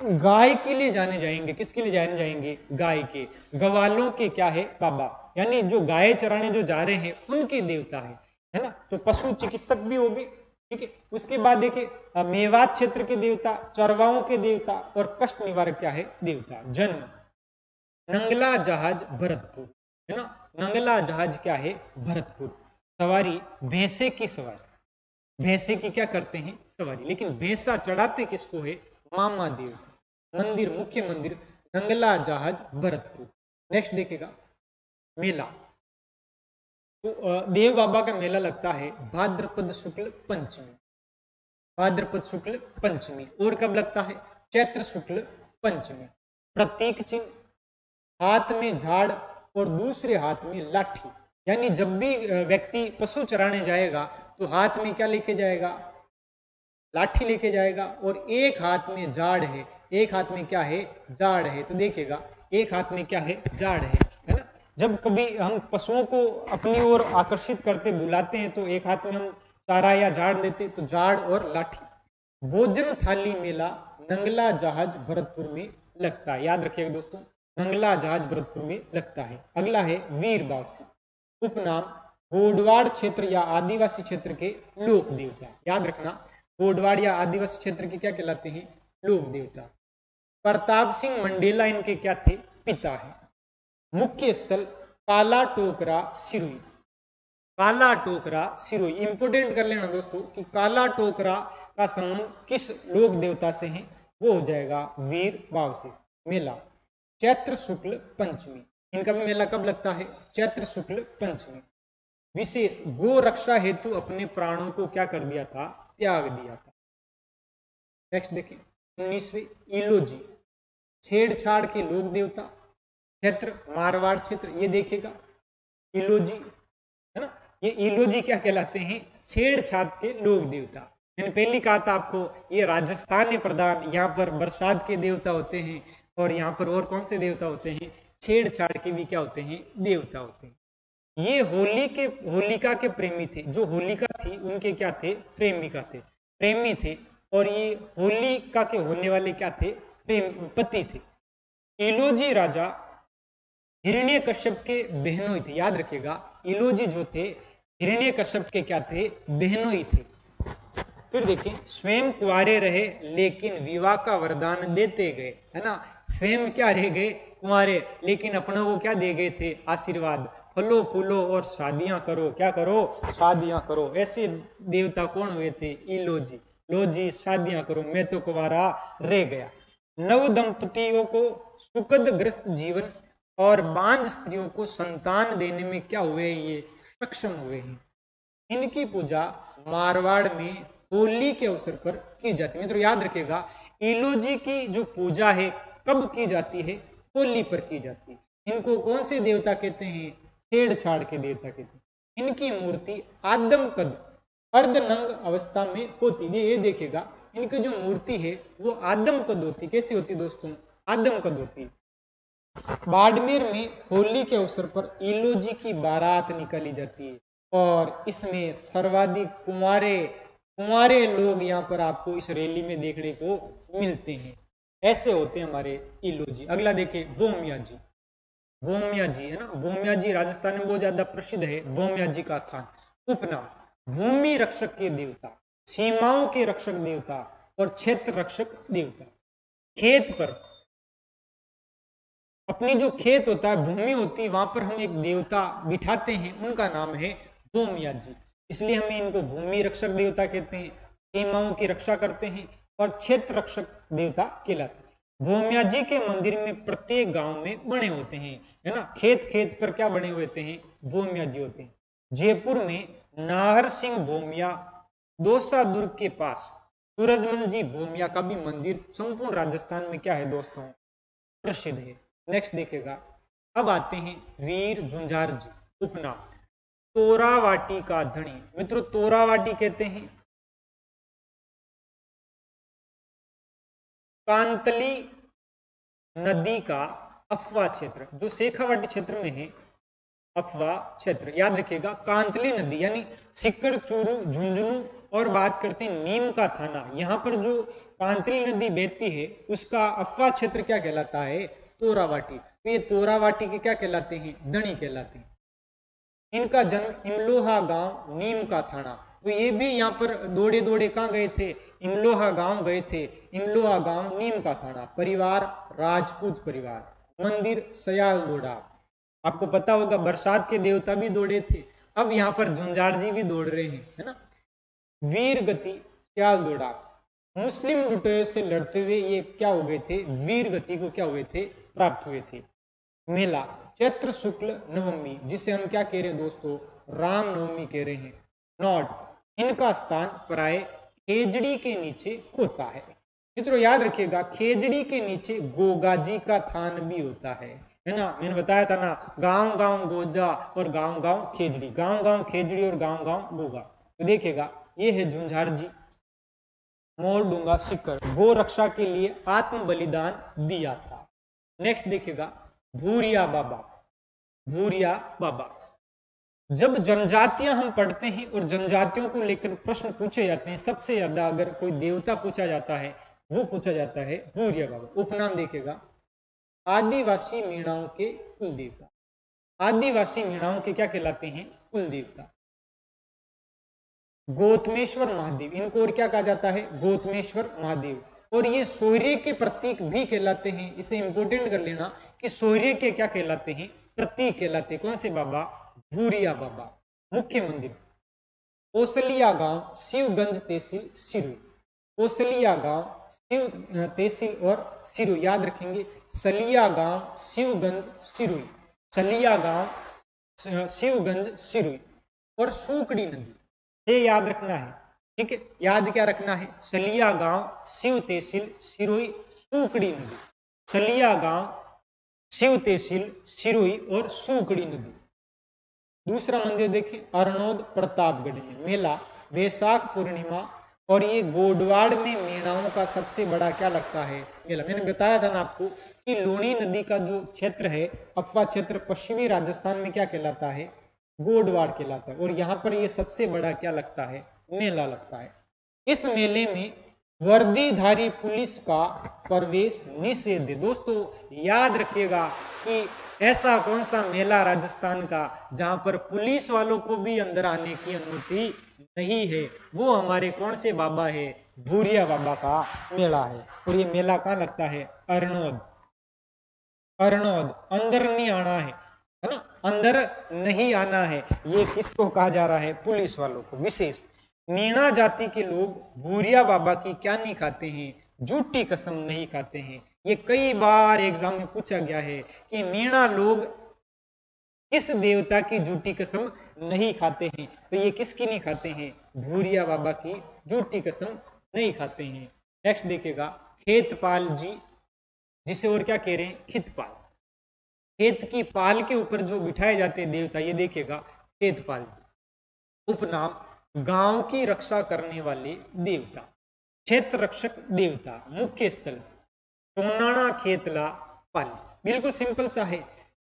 गाय के लिए जाने जाएंगे। किसके लिए जाने जाएंगे? गाय के। गवालों के क्या है? बाबा, यानी जो गाय चराने जो जा रहे हैं उनके देवता है ना। तो पशु चिकित्सक भी हो गए, ठीक है। उसके बाद देखिए मेवात क्षेत्र के देवता, चरवाहों के देवता और कष्ट निवारक क्या है? देवता। जन्म नंगला जहाज भरतपुर, है ना। नंगला जहाज क्या है? भरतपुर। सवारी भैंसे की सवारी, भैंसे की क्या करते हैं? सवारी। लेकिन भैंसा चढ़ाते किसको है? मामा देव। मंदिर, मुख्य मंदिर नंगला जहाज भरतपुर। नेक्स्ट देखिएगा मेला। तो देव बाबा का मेला लगता है भाद्रपद शुक्ल पंचमी, भाद्रपद शुक्ल पंचमी। और कब लगता है? चैत्र शुक्ल पंचमी। प्रतीक चिन्ह, हाथ में झाड़ और दूसरे हाथ में लाठी, यानी जब भी व्यक्ति पशु चराने जाएगा तो हाथ में क्या लेके जाएगा? लाठी लेके जाएगा। और एक हाथ में झाड़ है, एक हाथ में क्या है? झाड़ है। तो देखिएगा एक हाथ में क्या है? झाड़ है ना। जब कभी हम पशुओं को अपनी ओर आकर्षित करते, बुलाते हैं, तो एक हाथ में हम चारा या झाड़ लेते, तो झाड़ और लाठी। भोजन थाली मेला नंगला जहाज भरतपुर में लगता है। याद रखिएगा दोस्तों, नंगला जहाज भरतपुर में लगता है। अगला है वीर बावसी, उपनाम गोडवाड़ क्षेत्र या आदिवासी क्षेत्र के लोक देवता। याद रखना, गोडवाड़ या आदिवासी क्षेत्र के क्या कहलाते हैं? लोक देवता। प्रताप सिंह मंडेला इनके क्या थे? पिता है। मुख्य स्थल काला टोकरा सिरोही, काला टोकरा सिरोही। इंपोर्टेंट कर लेना दोस्तों कि काला टोकरा का संबंध किस लोक देवता से है? वो हो जाएगा वीर बावसी। मेला चैत्र शुक्ल पंचमी, इनका भी मेला कब लगता है? चैत्र शुक्ल पंचमी। विशेष गो रक्षा हेतु अपने प्राणों को क्या कर दिया था? त्याग दिया था। नेक्स्ट देखिए 19वें इलोजी, छेड़छाड़ के लोक देवता। क्षेत्र मारवाड़ क्षेत्र। ये देखिएगा इलोजी, है ना। ये इलोजी क्या कहलाते हैं? छेड़छाड़ के लोक देवता। मैंने पहले कहा था आपको, ये राजस्थान में प्रधान, यहाँ पर बरसात के देवता होते हैं, और यहाँ पर और कौन से देवता होते हैं? छेड़छाड़ के भी क्या होते हैं? देवता होते हैं। ये होलिका के प्रेमी थे। जो होलिका थी उनके क्या थे? प्रेमिका थे, प्रेमी थे। और ये होलिका के होने वाले क्या थे? प्रेम पति थे। इलोजी राजा हिरण्यकश्यप के बहनोई थे। याद रखिएगा इलोजी जो थे हिरण्यकश्यप के क्या थे? बहनोई थे। फिर देखिए स्वयं कुंवारे रहे लेकिन विवाह का वरदान देते गए, है ना। स्वयं क्या रह गए? कुंवारे, लेकिन अपनों को क्या दे गए थे? आशीर्वाद। फलो फूलो और शादियां करो। क्या करो? शादियां करो। ऐसे देवता कौन हुए थे? इलोजी। लोजी शादियां करो, मैं तो कुंवारा रह गया। नव दंपतियों को सुखद ग्रस्त जीवन और बांझ स्त्रियों को संतान देने में क्या हुए? ये सक्षम हुए हैं। इनकी पूजा मारवाड़ में होली के अवसर पर की जाती है। मित्रों याद रखिएगा इलोजी की जो पूजा है कब की जाती है? होली पर की जाती है। इनको कौन से देवता कहते हैं? छेड़छाड़ के देवता कहते हैं। इनकी मूर्ति आदम कद अर्धनंग अवस्था में होती है। ये देखिएगा इनकी जो मूर्ति है वो आदम कद होती। कैसी होती दोस्तों? आदम कद होती। बाड़मेर में होली के अवसर पर इलोजी की बारात निकाली जाती है, और इसमें सर्वाधिक कुंवारे लोग यहाँ पर आपको इस रैली में देखने को मिलते हैं। ऐसे होते हैं हमारे इलोजी। अगला देखिए भोमिया जी, भोमिया जी, है ना। भोमिया जी राजस्थान में बहुत ज्यादा प्रसिद्ध है। भोमिया जी का स्थान, उपनाम भूमि रक्षक के देवता, सीमाओं के रक्षक देवता और क्षेत्र रक्षक देवता। खेत पर, अपनी जो खेत होता है, भूमि होती है, वहां पर हम एक देवता बिठाते हैं, उनका नाम है भोमिया जी। इसलिए हमें इनको भूमि रक्षक देवता कहते हैं। सीमाओं की रक्षा करते हैं और क्षेत्र रक्षक देवता कहलाते हैं। भोमिया जी के मंदिर में प्रत्येक गांव में बने होते हैं, है ना। खेत खेत पर क्या बने हुए होते हैं? भोमिया जी होते हैं। जयपुर में नाहर सिंह भोमिया दौसा दुर्ग के पास सूरजमल जी भोमिया का भी मंदिर संपूर्ण राजस्थान में क्या है दोस्तों, प्रसिद्ध है। नेक्स्ट देखेगा, अब आते हैं वीर झुंझार जी, उपनाम तोरावाटी का धनी। मित्रों तोरावाटी कहते हैं कांतली नदी का अफवाह क्षेत्र, जो शेखावाटी क्षेत्र में है अफवाह क्षेत्र, याद रखिएगा। कांतली नदी यानी सिक्कड़, चूरू, झुंझुनू और बात करते हैं नीम का थाना, यहाँ पर जो कांतली नदी बहती है उसका अफवाह क्षेत्र क्या कहलाता है, तोरावाटी। तो ये तोरावाटी के क्या कहलाते हैं, धनी कहलाते हैं। इनका जन्म इमलोहा गांव नीम का थाना, तो ये भी यहाँ पर दौड़े दौड़े कहाँ गए थे, इमलोहा गांव गए थे। इमलोहा गांव नीम का थाना। परिवार राजपूत परिवार। मंदिर सयाल दौड़ा। आपको पता होगा बरसात के देवता भी दौड़े थे, अब यहाँ पर झुंझार जी भी दौड़ रहे हैं, है ना। वीर गति सयाल दौड़ा। मुस्लिम लुटेरों से लड़ते हुए ये क्या हो गए थे, वीर गति को क्या हुए थे, प्राप्त हुए थे। मेला चैत्र शुक्ल नवमी, जिसे हम क्या कह रहे हैं दोस्तों, राम नवमी कह रहे हैं। नॉट, इनका स्थान प्राय खेजड़ी के नीचे होता है। मित्रों याद रखिएगा, खेजड़ी के नीचे गोगाजी का थान भी होता है ना। मैंने बताया था ना, गांव गांव गोजा और गांव गांव खेजड़ी, गांव गांव खेजड़ी और गांव गांव गोगा। तो देखिएगा ये है झुंझार जी। मोर डूंगा सिक्कर, गो रक्षा के लिए आत्म बलिदान दिया था। नेक्स्ट देखिएगा भूरिया बाबा। भूरिया बाबा, जब जनजातियां हम पढ़ते हैं और जनजातियों को लेकर प्रश्न पूछे जाते हैं, सबसे ज्यादा अगर कोई देवता पूछा जाता है वो पूछा जाता है भूरिया बाबा। उपनाम देखेगा आदिवासी मीणाओं के कुल देवता। आदिवासी मीणाओं के क्या कहलाते हैं, कुल देवता। गौतमेश्वर महादेव, इनको और क्या कहा जाता है, गौतमेश्वर महादेव। और ये सूर्य के प्रतीक भी कहलाते हैं। इसे इंपोर्टेंट कर लेना कि सूर्य के क्या कहलाते हैं, प्रतीक कहलाते हैं। कौन से बाबा, भूरिया बाबा। मुख्य मंदिर ओसलिया गांव शिवगंज तहसील सिरू। ओसलिया गांव शिव तहसील और सिरू, याद रखेंगे सलिया गांव शिवगंज सिरू, सलिया गांव शिवगंज सिरू। और सूकड़ी नदी, ये याद रखना है, ठीक है। याद क्या रखना है, सलिया गांव शिव तहसील सिरोही सूकड़ी नदी। सलिया गांव शिव तहसील सिरोही और सूकड़ी नदी। दूसरा मंदिर देखें अरनोद प्रतापगढ़ में। मेला वैशाख पूर्णिमा, और ये गोडवाड़ में मीणाओं का सबसे बड़ा क्या लगता है, मेला। मैंने बताया था ना आपको कि लूणी नदी का जो क्षेत्र है अफवाह क्षेत्र, पश्चिमी राजस्थान में क्या कहलाता है, गोडवाड़ कहलाता है। और यहाँ पर ये सबसे बड़ा क्या लगता है, मेला लगता है। इस मेले में वर्दीधारी पुलिस का प्रवेश निषेध है। दोस्तों याद रखिएगा कि ऐसा कौन सा मेला राजस्थान का जहां पर पुलिस वालों को भी अंदर आने की अनुमति नहीं है, वो हमारे कौन से बाबा है, भूरिया बाबा का मेला है। और ये मेला कहाँ लगता है, अरनोद। अरनोद, अंदर नहीं आना है ना, अंदर नहीं आना है। ये किसको कहा जा रहा है, पुलिस वालों को विशेष। मीणा जाति के लोग भूरिया बाबा की क्या नहीं खाते हैं, झूठी कसम नहीं खाते हैं। ये कई बार एग्जाम में पूछा गया है कि मीणा लोग किस देवता की झूठी कसम नहीं खाते हैं, तो ये किसकी नहीं खाते हैं, भूरिया बाबा की झूठी कसम नहीं खाते हैं। नेक्स्ट देखिएगा खेतपाल जी, जिसे और क्या कह रहे हैं, खितपाल। खेत की पाल के ऊपर जो बिठाए जाते हैं देवता, ये देखिएगा खेतपाल जी। उपनाम गांव की रक्षा करने वाले देवता, क्षेत्र रक्षक देवता। मुख्य स्थल सोनाणा खेतला पाली। बिल्कुल सिंपल सा है,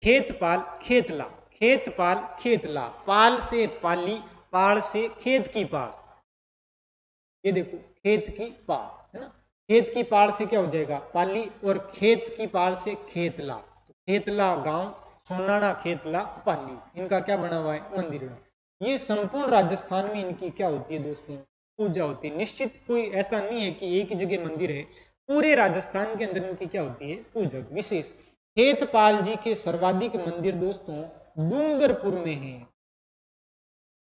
खेतपाल खेतला, खेतपाल खेतला, पाल से पाली, पाल से खेत की पाल। ये देखो खेत की पाल है ना, खेत की पाल से क्या हो जाएगा, पाली, और खेत की पाल से खेतला। खेतला गांव, सोनाणा खेतला पाली, इनका क्या बना हुआ है, मंदिर। ये संपूर्ण राजस्थान में इनकी क्या होती है दोस्तों, पूजा होती है। निश्चित कोई ऐसा नहीं है कि एक ही जगह मंदिर है, पूरे राजस्थान के अंदर इनकी क्या होती है, पूजा विशेष। खेतपाल जी के सर्वाधिक मंदिर दोस्तों डूंगरपुर में है।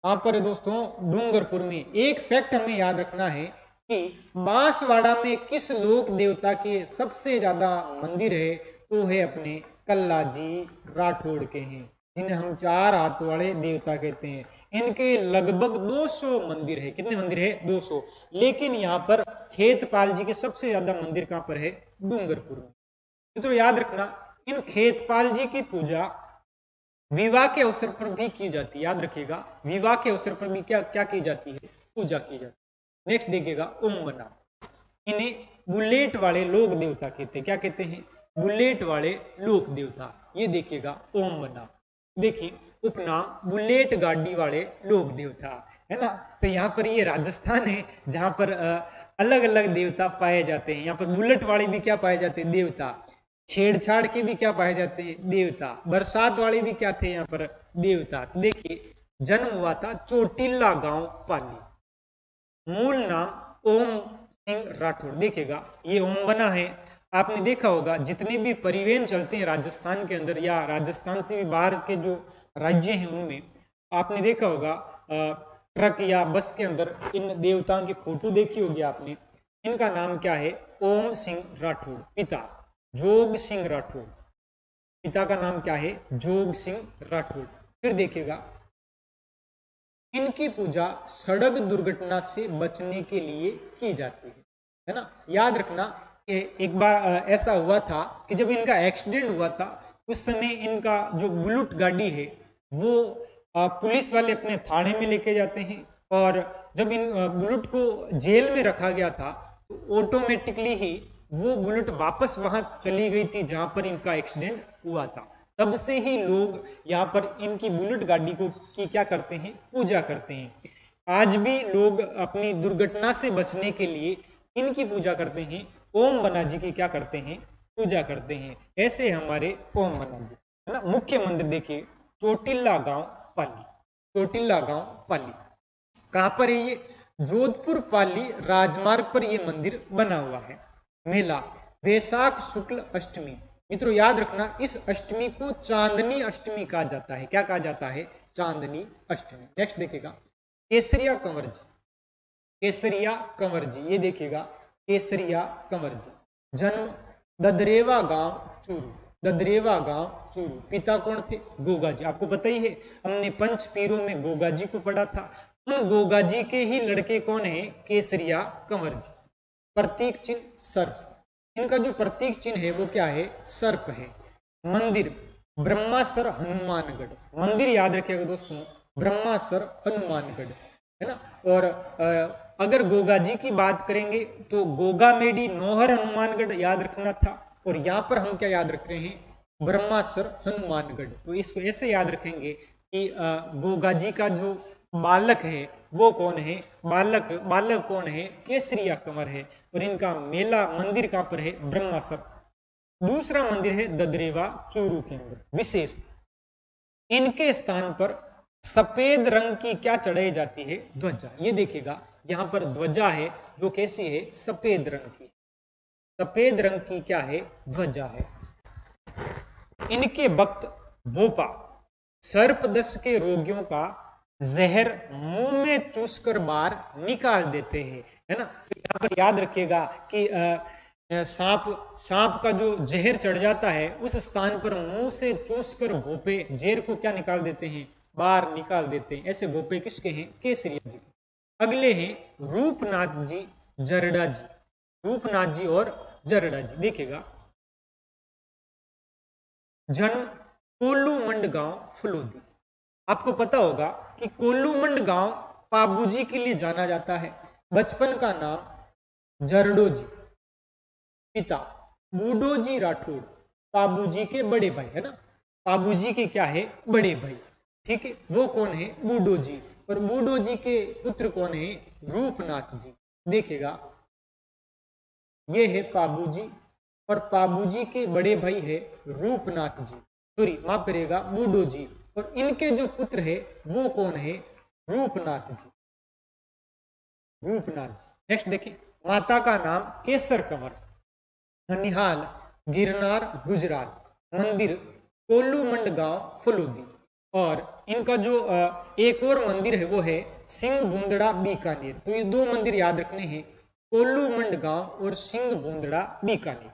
कहां पर है दोस्तों, डूंगरपुर में। एक फैक्ट हमें याद रखना है कि बांसवाड़ा में किस लोक देवता के सबसे ज्यादा मंदिर है, तो है अपने कल्ला जी राठौड़ के हैं, जिन्हें हम चार हाथ वाले देवता कहते हैं। इनके लगभग 200 मंदिर है। कितने मंदिर है? 200। लेकिन यहाँ पर खेतपाल जी के सबसे ज्यादा मंदिर कहां पर है? डूंगरपुर में। मित्रों याद रखना, इन खेतपाल जी की पूजा विवाह के अवसर पर भी की जाती है। याद रखिएगा, विवाह के अवसर पर भी क्या क्या की जाती है? पूजा की जाती है। नेक्स्ट देखिएगा, ओम बना। इन्हें बुलेट वाले लोक देवता कहते हैं। क्या कहते हैं? बुलेट वाले लोक देवता। ये देखिएगा, ओम बना। देखिए उपनाम बुलेट गाड़ी वाले लोक देवता, है ना। तो यहाँ पर ये राजस्थान है जहां पर अलग अलग देवता पाए जाते हैं। यहाँ पर बुलेट वाले भी क्या पाए जाते हैं? देवता। छेड़छाड़ के भी क्या पाए जाते हैं? देवता। बरसात वाले भी क्या थे? यहाँ पर देवता। तो देखिए, जन्म हुआ था चोटिल्ला गांव पाली। मूल नाम ओम सिंह राठौड़। देखिएगा, ये ओम बना है। आपने देखा होगा जितने भी परिवहन चलते हैं राजस्थान के अंदर या राजस्थान से भी बाहर के जो राज्य हैं उनमें, आपने देखा होगा ट्रक या बस के अंदर इन देवताओं की फोटो देखी होगी आपने। इनका नाम क्या है? ओम सिंह राठौड़। पिता जोग सिंह राठौड़। पिता का नाम क्या है? जोग सिंह राठौड़। फिर देखिएगा, इनकी पूजा सड़क दुर्घटना से बचने के लिए की जाती है ना। याद रखना, एक बार ऐसा हुआ था कि जब इनका एक्सीडेंट हुआ था उस समय इनका जो बुलेट गाड़ी है वो पुलिस वाले अपने थाने में लेके जाते हैं, और जब इन बुलेट को जेल में रखा गया था तो ऑटोमेटिकली ही वो बुलेट वापस वहां चली गई थी जहां पर इनका एक्सीडेंट हुआ था। तब से ही लोग यहाँ पर इनकी बुलेट गाड़ी को की क्या करते हैं? पूजा करते हैं। आज भी लोग अपनी दुर्घटना से बचने के लिए इनकी पूजा करते हैं। ओम बना जी की क्या करते हैं? पूजा करते हैं। ऐसे हमारे ओम बना जी, है ना। मुख्य मंदिर देखिए, चोटिल्ला गांव पाली। चोटिल्ला गांव पाली कहां पर है? ये जोधपुर पाली राजमार्ग पर ये मंदिर बना हुआ है। मेला वैशाख शुक्ल अष्टमी। मित्रों याद रखना, इस अष्टमी को चांदनी अष्टमी कहा जाता है। क्या कहा जाता है? चांदनी अष्टमी। नेक्स्ट देखिएगा, केसरिया कंवर जी। केसरिया कंवर जी, ये देखिएगा, केसरिया कंवर जी। जन्म ददरेवा गांव चूरू। ददरेवा गांव चूरू। पिता कौन थे? गोगा जी। आपको पता ही है, हमने पंच पीरों में गोगा जी को पढ़ा था। उन गोगा जी के ही लड़के कौन है? केसरिया कंवर जी। प्रतीक चिन्ह सर्प। इनका जो प्रतीक चिन्ह है वो क्या है? सर्प है। मंदिर ब्रह्मासर हनुमानगढ़। मंदिर याद रखिएगा दोस्तों, ब्रह्मासर हनुमानगढ़, है ना। और अगर गोगा जी की बात करेंगे तो गोगा मेडी नौहर हनुमानगढ़ याद रखना था, और यहाँ पर हम क्या याद रख रहे हैं? ब्रह्मासर हनुमानगढ़। तो इसको ऐसे याद रखेंगे कि गोगा जी का जो बालक है वो कौन है? बालक कौन है? केसरिया कंवर है। और इनका मेला मंदिर कहां पर है? ब्रह्मासर। दूसरा मंदिर है ददरेवा चूरू के अंदर। विशेष, इनके स्थान पर सफेद रंग की क्या चढ़ाई जाती है? ध्वजा। ये देखिएगा, यहां पर ध्वजा है जो कैसी है? सफेद रंग की। सफेद रंग की क्या है? ध्वजा है। इनके भक्त भोपा सर्पदंश के रोगियों का जहर मुंह में चूसकर बाहर निकाल देते हैं, है ना। तो यहाँ पर याद रखिएगा कि सांप का जो जहर चढ़ जाता है उस स्थान पर मुंह से चूसकर भोपे जहर को क्या निकाल देते हैं? बाहर निकाल देते हैं। ऐसे भोपे किसके हैं? केसरिया जी। अगले हैं रूपनाथ जी, जरडा जी। रूपनाथ जी और जरडा जी। देखिएगा, जन्म कोल्लूमंड गांव फलोदी। आपको पता होगा कि कोल्लूमंड गांव पाबूजी के लिए जाना जाता है। बचपन का नाम जरडो जी। पिता बूडोजी राठौड़, पाबूजी के बड़े भाई, है ना। पाबूजी के क्या है? बड़े भाई, ठीक है। वो कौन है? बूडो जी। और बूडो जी के पुत्र कौन है? रूपनाथ जी। देखिएगा, ये है पाबूजी, और पाबूजी के बड़े भाई है रूपनाथ जी। सॉरी, माफ करिएगा, बूडो जी। और इनके जो पुत्र है वो कौन है? रूपनाथ जी। रूपनाथ जी। नेक्स्ट देखिए, माता का नाम केसर कंवर। ननिहाल गिरनार गुजरात। मंदिर कोल्लूमंड गांव फलोदी। और इनका जो एक और मंदिर है वो है सिंह बूंदड़ा बीकानेर। तो ये दो मंदिर याद रखने हैं, कोल्लूमंड गांव और सिंह बूंदड़ा बीकानेर।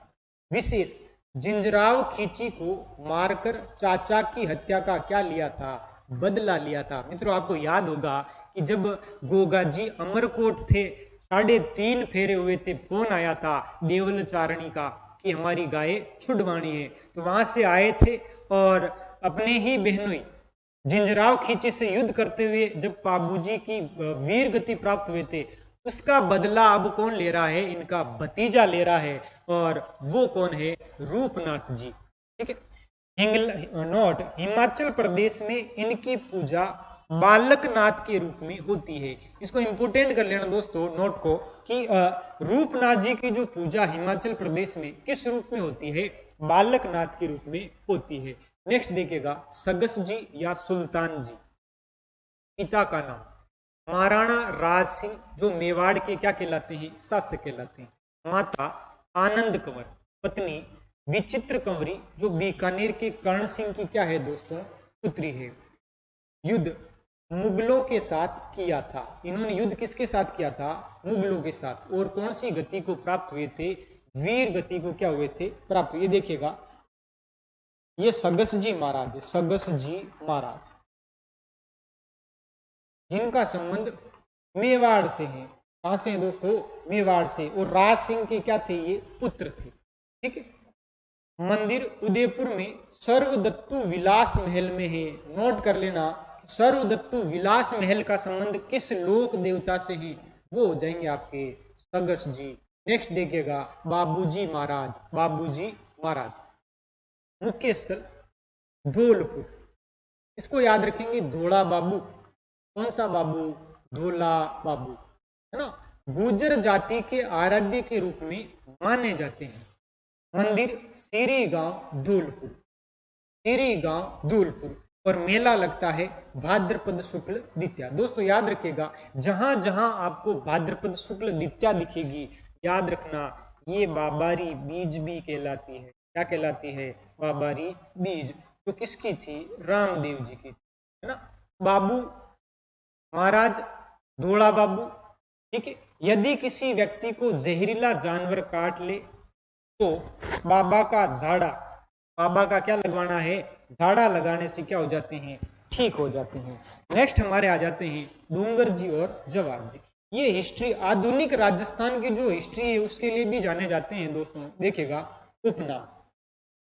विशेष, जिंजराव खींची को मारकर चाचा की हत्या का क्या लिया था? बदला लिया था। मित्रों आपको याद होगा कि जब गोगा जी अमरकोट थे, 3.5 फेरे हुए थे, फोन आया था देवल चारणी का कि हमारी गाय छुड़वानी है, तो वहां से आए थे और अपने ही बहनोई जिंजराव खींचे से युद्ध करते हुए जब बाबूजी की वीर गति प्राप्त हुए थे, उसका बदला अब कौन ले रहा है? इनका भतीजा ले रहा है, और वो कौन है? रूपनाथ जी। ठीक है। नोट, हिमाचल प्रदेश में इनकी पूजा बालकनाथ के रूप में होती है। इसको इंपोर्टेंट कर लेना दोस्तों नोट को कि रूपनाथ जी की जो पूजा हिमाचल प्रदेश में किस रूप में होती है? बालकनाथ के रूप में होती है। नेक्स्ट देखिएगा, सगस जी या सुल्तान जी, पिता का नाम महाराणा राज सिंह, जो मेवाड़ के क्या कहलाते हैं? शासक कहलाते हैं। माता आनंद कंवर, पत्नी विचित्र कंवरी, जो बीकानेर के कर्ण सिंह की क्या है दोस्तों? पुत्री है। युद्ध मुगलों के साथ किया था। इन्होंने युद्ध किसके साथ किया था? मुगलों के साथ। और कौन सी गति को प्राप्त हुए थे? वीर गति को क्या हुए थे? प्राप्त। ये देखिएगा, ये सगस जी महाराज है, सगस जी महाराज, जिनका संबंध मेवाड़ से है। कहां से है दोस्तों? मेवाड़ से। और राज सिंह के क्या थे? ये पुत्र थे। ठीक है। मंदिर उदयपुर में सर्वदत्तु विलास महल में है। नोट कर लेना, सर्वदत्तु विलास महल का संबंध किस लोक देवता से है? वो हो जाएंगे आपके सगस जी। नेक्स्ट देखिएगा, बाबूजी महाराज, बाबूजी महाराज, मुख्य स्थल धौलपुर। इसको याद रखेंगे, धोला बाबू। कौन सा बाबू? धोला बाबू, है ना। गुर्जर जाति के आराध्य के रूप में माने जाते हैं। मंदिर सीरी गांव धौलपुर, सीरी गांव धौलपुर। और मेला लगता है भाद्रपद शुक्ल द्वितीया। दोस्तों याद रखिएगा, जहां जहां आपको भाद्रपद शुक्ल द्वितीया दिखेगी, याद रखना ये बाबारी बीज भी कहलाती है। क्या कहलाती है? बाबारी बीज। तो किसकी थी? रामदेव जी की, है ना। बाबू महाराज, धोला बाबू। ठीक है। यदि किसी व्यक्ति को जहरीला जानवर काट ले तो बाबा का झाड़ा, बाबा का क्या लगवाना है? झाड़ा लगाने से क्या हो जाते हैं? ठीक हो जाते हैं। नेक्स्ट हमारे आ जाते हैं डूंगर जी और जवाहर जी। ये हिस्ट्री, आधुनिक राजस्थान की जो हिस्ट्री है उसके लिए भी जाने जाते हैं दोस्तों। देखिएगा, उपनाम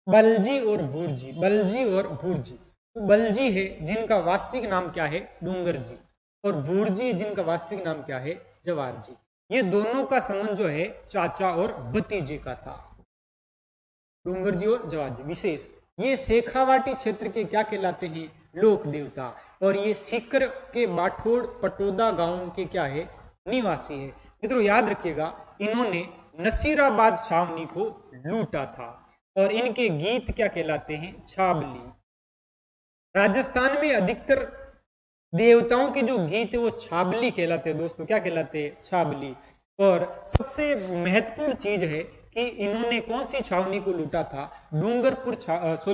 बलजी और भूरजी, बलजी और भूरजी। तो बलजी है जिनका वास्तविक नाम क्या है? डूंगर जी। और भूरजी जिनका वास्तविक नाम क्या है? जवाहर जी। ये दोनों का संबंध जो है चाचा और भतीजे का था, डूंगर जी और जवाहर जी। विशेष, ये शेखावाटी क्षेत्र के क्या कहलाते हैं? लोक देवता। और ये सीकर के बाठोड़ पटोदा गांव के क्या है? निवासी है। मित्रों याद रखिएगा, इन्होंने नसीराबाद छावनी को लूटा था और इनके गीत क्या कहलाते हैं? छाबली। राजस्थान में अधिकतर देवताओं के जो गीत है वो छाबली कहलाते हैं दोस्तों। क्या कहलाते हैं? छाबली। और सबसे महत्वपूर्ण चीज है कि इन्होंने कौन सी छावनी को लूटा था? डूंगरपुर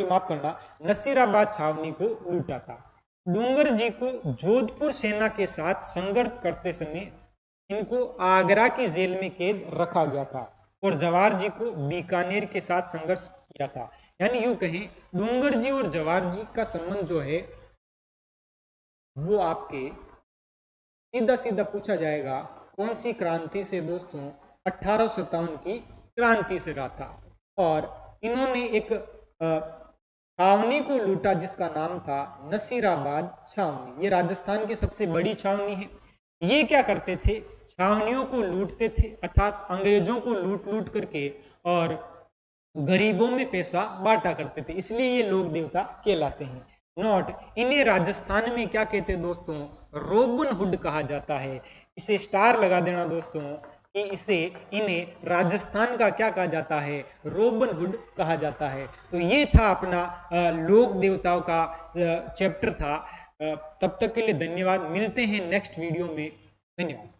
माफ करना, नसीराबाद छावनी को लूटा था। डूंगर जी को जोधपुर सेना के साथ संघर्ष करते समय इनको आगरा की जेल में कैद रखा गया था और जवाहर जी को बीकानेर के साथ संघर्ष किया था। यानी यूं कहें, डूंगर जी और जवाहर जी का संबंध जो है वो आपके सीधा सीधा पूछा जाएगा कौन सी क्रांति से दोस्तों? 1857 की क्रांति से रहा था। और इन्होंने एक छावनी को लूटा जिसका नाम था नसीराबाद छावनी। ये राजस्थान की सबसे बड़ी छावनी है। ये क्या करते थे? छावनियों को लूटते थे, अर्थात अंग्रेजों को लूट लूट करके और गरीबों में पैसा बांटा करते थे, इसलिए ये लोक देवता कहलाते हैं। नोट, इन्हें राजस्थान में क्या कहते हैं दोस्तों? रोबन हुड कहा जाता है। इसे स्टार लगा देना दोस्तों कि इन्हें राजस्थान का क्या कहा जाता है? रोबन हुड कहा जाता है। तो ये था अपना लोक देवताओं का चैप्टर था। तब तक के लिए धन्यवाद। मिलते हैं नेक्स्ट वीडियो में। धन्यवाद।